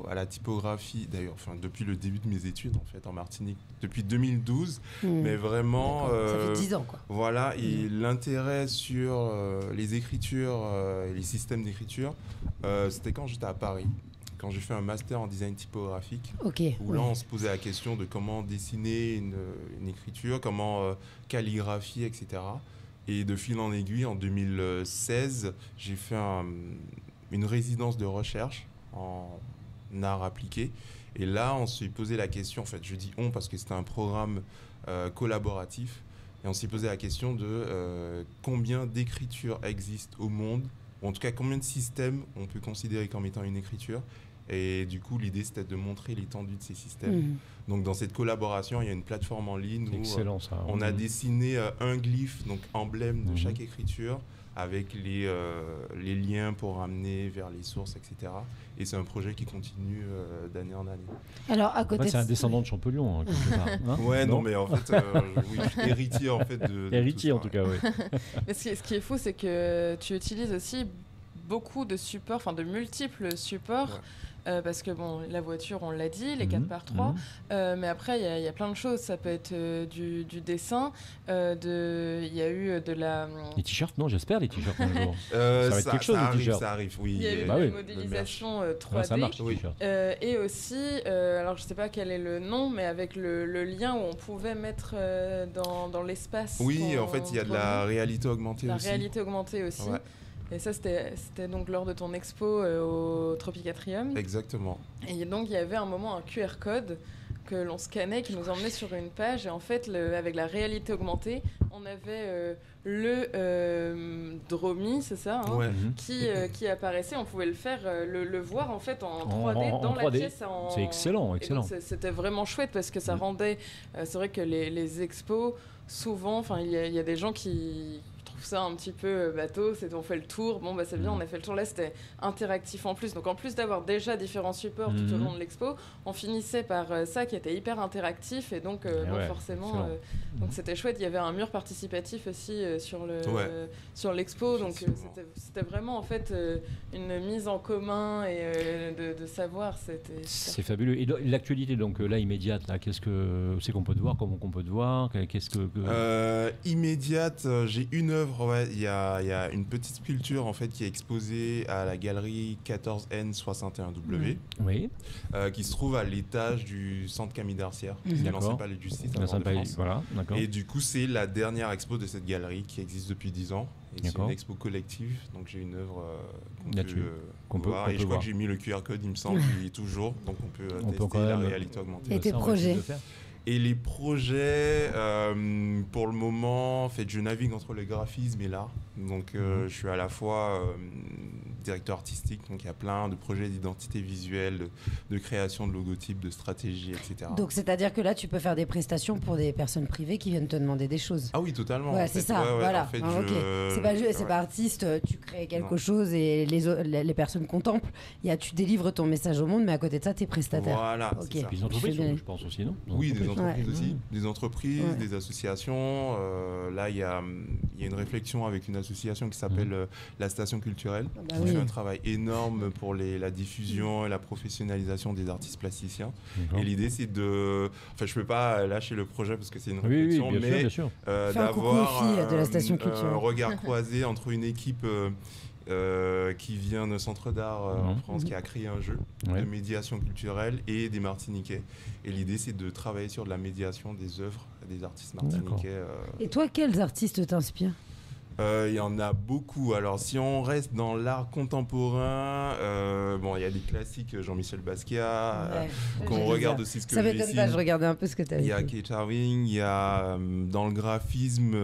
à la typographie, d'ailleurs, depuis le début de mes études en fait en Martinique, depuis 2012, mais vraiment ça fait 10 ans quoi. Voilà, et l'intérêt sur les écritures et les systèmes d'écriture, c'était quand j'étais à Paris, quand j'ai fait un master en design typographique, où là on se posait la question de comment dessiner une écriture, comment calligraphier, etc. Et de fil en aiguille, en 2016, j'ai fait une résidence de recherche en art appliqué. Et là, on s'est posé la question, en fait, je dis on parce que c'était un programme collaboratif. Et on s'est posé la question de combien d'écritures existent au monde, ou en tout cas combien de systèmes on peut considérer comme étant une écriture. Et du coup, l'idée, c'était de montrer l'étendue de ces systèmes. Donc, dans cette collaboration, il y a une plateforme en ligne où on a dessiné un glyphe, donc emblème de chaque écriture, avec les liens pour ramener vers les sources, etc. Et c'est un projet qui continue d'année en année. Alors, à côté c'est un descendant de Champollion, quelque part. Non, mais en fait, je suis héritier, en fait, de héritier, tout en tout cas, oui. Mais ce qui est fou, c'est que tu utilises aussi beaucoup de supports, de multiples supports. Parce que bon, la voiture, on l'a dit, les 4x3, mais après, il y a plein de choses. Ça peut être du dessin, il y a eu de la... Les t-shirts, non, j'espère, les t-shirts un jour. Ça va être quelque chose, les t-shirts. Ça arrive, oui. Il y a eu une modélisation 3D. Ça marche, les t-shirts. Et aussi, alors je sais pas quel est le nom, mais avec le lien où on pouvait mettre dans l'espace. Oui, en fait, il y a de la réalité augmentée aussi. La réalité augmentée aussi. Ouais. Et ça, c'était donc lors de ton expo au Tropicatrium. Exactement. Et donc, il y avait un moment un QR code que l'on scannait, qui nous emmenait sur une page. Et en fait, avec la réalité augmentée, on avait le Dromi, c'est ça, qui apparaissait. On pouvait le faire, le voir en fait en 3D dans la pièce. C'est excellent, excellent. C'était vraiment chouette parce que ça rendait... c'est vrai que les expos, souvent, il y a des gens qui ça un petit peu bateau, on fait le tour, bon bah c'est bien, on a fait le tour, là c'était interactif en plus, donc en plus d'avoir déjà différents supports tout au long de l'expo, on finissait par ça qui était hyper interactif et donc forcément donc c'était chouette, il y avait un mur participatif aussi sur l'expo, donc c'était vraiment en fait une mise en commun et de savoir, c'est fabuleux. Et l'actualité donc là immédiate, là, qu'est-ce que c'est qu'on peut te voir, comment qu'on peut te voir, qu'est-ce que... Immédiate, j'ai une œuvre œuvre, il y a une petite sculpture en fait qui est exposée à la galerie 14N61W, qui se trouve à l'étage du centre Camille d'Arcière, qui est l'ancien palais de justice de France. Voilà, et du coup, c'est la dernière expo de cette galerie qui existe depuis 10 ans. Et c'est une expo collective, donc j'ai une œuvre qu'on peut voir. Et je crois que j'ai mis le QR code, il me semble, il est toujours, donc on peut tester la réalité augmentée. Et tes projets? Et les projets, pour le moment, en fait, je navigue entre le graphisme et l'art. Donc, je suis à la fois directeur artistique, donc il y a plein de projets d'identité visuelle, de création de logotypes, de stratégie, etc. Donc, c'est-à-dire que là, tu peux faire des prestations pour des personnes privées qui viennent te demander des choses. Ah oui, totalement. Ouais, c'est ça, voilà. En fait, c'est pas artiste, tu crées quelque chose et les personnes contemplent. Tu délivres ton message au monde, mais à côté de ça, t'es prestataire. Voilà, c'est ça. Des entreprises, je pense aussi, non? Oui, des entreprises aussi. Des entreprises, des associations. Là, il y a une réflexion avec une association qui s'appelle la Station Culturelle, qui fait un travail énorme pour la diffusion et la professionnalisation des artistes plasticiens. Et l'idée, c'est de... Enfin, je ne peux pas lâcher le projet parce que c'est une réflexion, bien sûr. D'avoir de la Station Culturelle. Un regard croisé entre une équipe... qui vient d'un centre d'art en France qui a créé un jeu de médiation culturelle et des Martiniquais. Et l'idée, c'est de travailler sur de la médiation des œuvres des artistes martiniquais. Et toi, quels artistes t'inspirent? Il y en a beaucoup. Alors, si on reste dans l'art contemporain, il y a des classiques, Jean-Michel Basquiat, qu'on regarde aussi ce que ça m'étonne pas, je regardais un peu ce que tu as dit. Il y a Keith Haring, il y a dans le graphisme,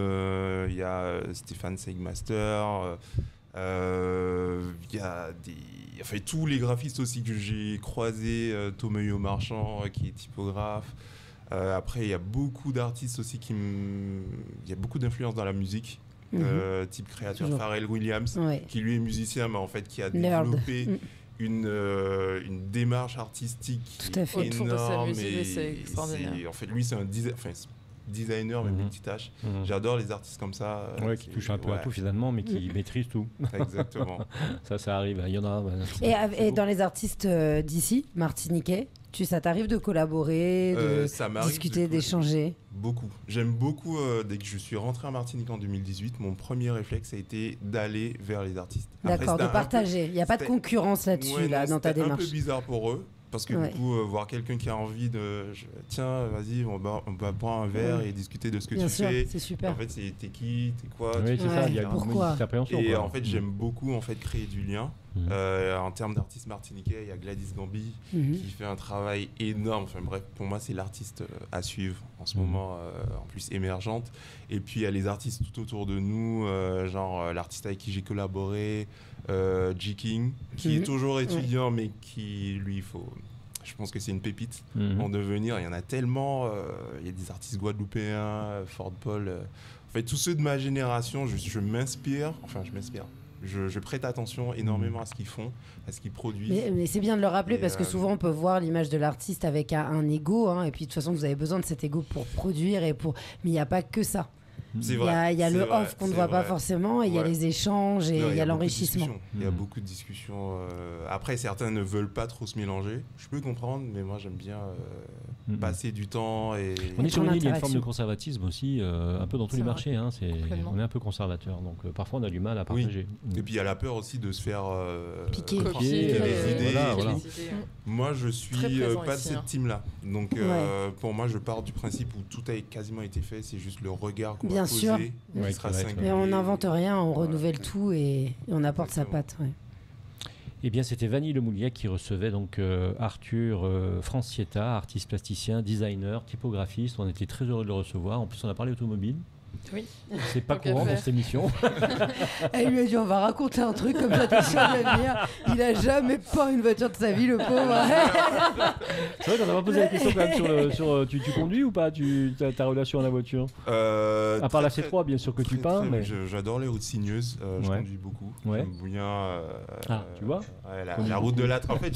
il y a Stéphane Seigmaster. Il y a tous les graphistes aussi que j'ai croisés, Tomoyo Marchand qui est typographe. Après, il y a beaucoup d'artistes aussi il y a beaucoup d'influence dans la musique. Type créateur Pharrell Williams, qui lui est musicien, mais en fait qui a développé une démarche artistique tout à fait. énorme. Autour de sa musique, c'est extraordinaire. En fait, lui, c'est un designer, mais multitâche. J'adore les artistes comme ça. Qui touchent un peu à tout finalement, mais qui maîtrisent tout. Exactement. ça arrive. Il y en a. Et dans les artistes d'ici, martiniquais, ça t'arrive de collaborer, de discuter, d'échanger? Beaucoup. J'aime beaucoup, dès que je suis rentré en Martinique en 2018, mon premier réflexe a été d'aller vers les artistes. D'accord, de partager. Il n'y a pas de concurrence là-dessus, dans ta démarche. C'était un peu bizarre pour eux. Parce que du coup, voir quelqu'un qui a envie de... Tiens, vas-y, on va boire un verre et discuter de ce que tu fais. C'est super. En fait, t'es qui, t'es quoi, c'est ça, il y a une petite appréhension. Et en fait, j'aime beaucoup créer du lien. En termes d'artistes martiniquais, il y a Gladys Gambi qui fait un travail énorme. Enfin bref, pour moi, c'est l'artiste à suivre en ce moment, en plus émergente. Et puis, il y a les artistes tout autour de nous, genre l'artiste avec qui j'ai collaboré, G-King, qui est toujours étudiant, mais qui, lui, je pense que c'est une pépite en devenir. Il y en a tellement. Il y a des artistes guadeloupéens, Ford Paul. En fait, tous ceux de ma génération, je m'inspire. Enfin, je m'inspire. Je prête attention énormément à ce qu'ils font, à ce qu'ils produisent. Mais c'est bien de le rappeler parce que souvent on peut voir l'image de l'artiste avec un ego, et puis de toute façon vous avez besoin de cet ego pour produire mais il n'y a pas que ça. Il y a le off qu'on ne voit pas forcément, et il y a les échanges et il y a l'enrichissement. Il y a beaucoup de discussions. Après, certains ne veulent pas trop se mélanger. Je peux comprendre, mais moi j'aime bien passer du temps. Et... On est sur une ligne, il y a une forme de conservatisme aussi, un peu dans tous les marchés. On est un peu conservateur, donc parfois on a du mal à partager. Et puis il y a la peur aussi de se faire piquer les idées. Voilà. Moi je suis pas de cette team-là. Donc pour moi je pars du principe où tout a quasiment été fait, c'est juste le regard qu'on va sûr. Mais on n'invente rien, on renouvelle tout et on apporte sa patte. Eh bien, c'était Vanille Lemouliac qui recevait donc Arthur Francietta, artiste plasticien, designer, typographiste. On était très heureux de le recevoir. En plus, on a parlé automobile. Oui. C'est pas courant dans cette émission. Elle lui a dit on va raconter un truc comme ça, t'es sûr de venir. Il a jamais peint une voiture de sa vie, le pauvre. C'est vrai qu'on n'a pas posé la question quand même sur tu conduis ou pas, ta relation à la voiture, à part la C3 bien sûr que tu peins. Mais... J'adore les routes sinueuses, je conduis beaucoup. J'aime bien tu vois la route de l'Atre. En fait,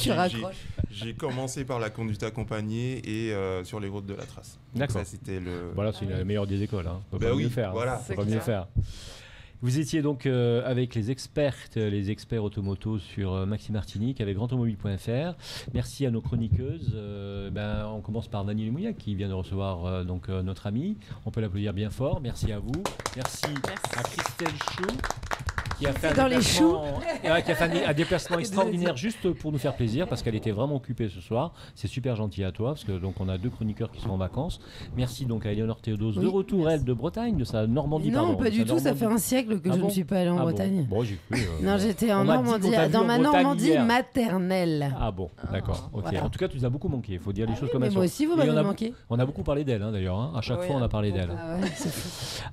j'ai commencé par la conduite accompagnée et sur les routes de la trace. D'accord. Ça, c'était voilà, c'est la meilleure des écoles. On peut pas mieux faire. Voilà. Faut pas mieux faire. Vous étiez donc avec les experts automoto sur Maxime Martinique avec grandautomobile.fr. Merci à nos chroniqueuses. On commence par Daniel Mouillac qui vient de recevoir notre ami. On peut l'applaudir bien fort. Merci à vous. Merci. À Christelle Chou. Qui a fait un déplacement extraordinaire juste pour nous faire plaisir parce qu'elle était vraiment occupée ce soir. C'est super gentil à toi parce que donc on a 2 chroniqueurs qui sont en vacances. Merci donc à Éléonore Théodose de retour elle de Bretagne, de sa Normandie. Non, pas du tout. Ça fait un siècle que je ne suis pas allée en Bretagne. Bon, j'ai cru. Non, j'étais en Normandie, dans ma Normandie maternelle. Ah bon, d'accord. Ok. Voilà. En tout cas, tu nous as beaucoup manqué. Il faut dire les choses comme elles sont. Moi aussi, vous m'avez manqué. On a beaucoup parlé d'elle d'ailleurs. À chaque fois, on a parlé d'elle.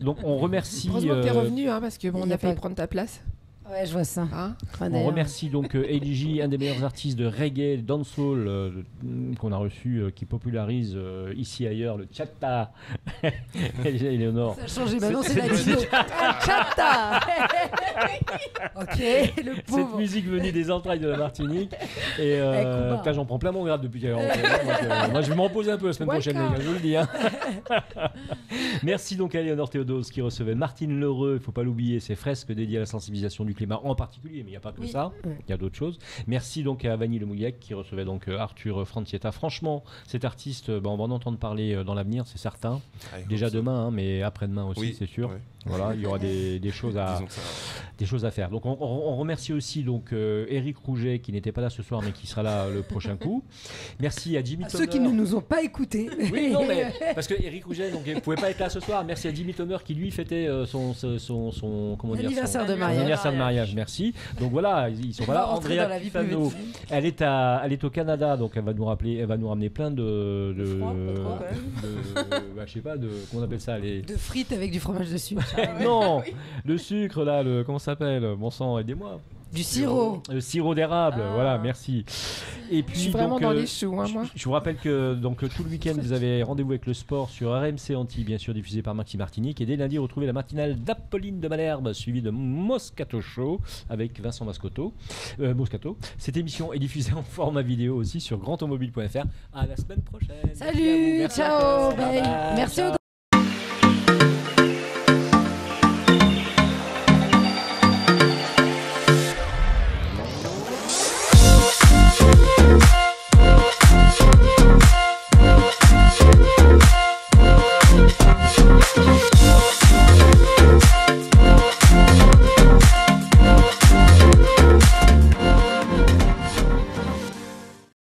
Donc on remercie. Heureusement que t'es revenu parce que on a failli prendre ta place. Ouais, je vois ça. On remercie donc Eligi, un des meilleurs artistes de reggae, dancehall qu'on a reçu, qui popularise ici et ailleurs le Tchata. Éléonore. Ça a changé, maintenant c'est latino. Tchata. Ok, le pauvre. Cette musique venue des entrailles de la Martinique. Et j'en prends plein mon grade depuis qu'il y a moi je vais m'en reposer un peu la semaine prochaine, les gars, je vous le dis. Merci donc à Éléonore Théodose qui recevait Martine Lheureux, il ne faut pas l'oublier, ses fresques dédiées à la sensibilisation du climat en particulier, mais il n'y a pas que ça, il y a d'autres choses. Merci donc à Vanille Le Mouillac qui recevait donc Arthur Francietta. Franchement, cet artiste, on va en entendre parler dans l'avenir, c'est certain. Déjà demain, mais après-demain aussi, c'est sûr. Voilà, il y aura des choses à faire. Donc on remercie aussi donc Éric Rouget qui n'était pas là ce soir mais qui sera là le prochain coup. Merci à Jimmy Tomer. Ceux qui ne nous ont pas écoutés. Oui, non mais parce que Éric Rouget donc il pouvait pas être là ce soir. Merci à Jimmy Tomer qui lui fêtait son anniversaire de mariage. Merci. Donc voilà, ils sont là. Andrea Pifano, elle est au Canada donc elle va nous ramener plein de je sais pas comment on appelle ça de frites avec du fromage dessus. Non, le sucre là, comment ça s'appelle? Bon sang, aidez-moi. Du sirop. Le sirop d'érable, voilà, merci. Et puis, je suis vraiment dans les choux, moi. Je vous rappelle que donc, tout le week-end, vous avez rendez-vous avec le sport sur RMC Antilles, bien sûr, diffusé par Maxime Martinique. Et dès lundi, retrouvez la matinale d'Apolline de Malherbe, suivie de Moscato Show, avec Vincent Moscato. Cette émission est diffusée en format vidéo aussi sur grandautomobile.fr. À la semaine prochaine. Salut, ciao. Merci.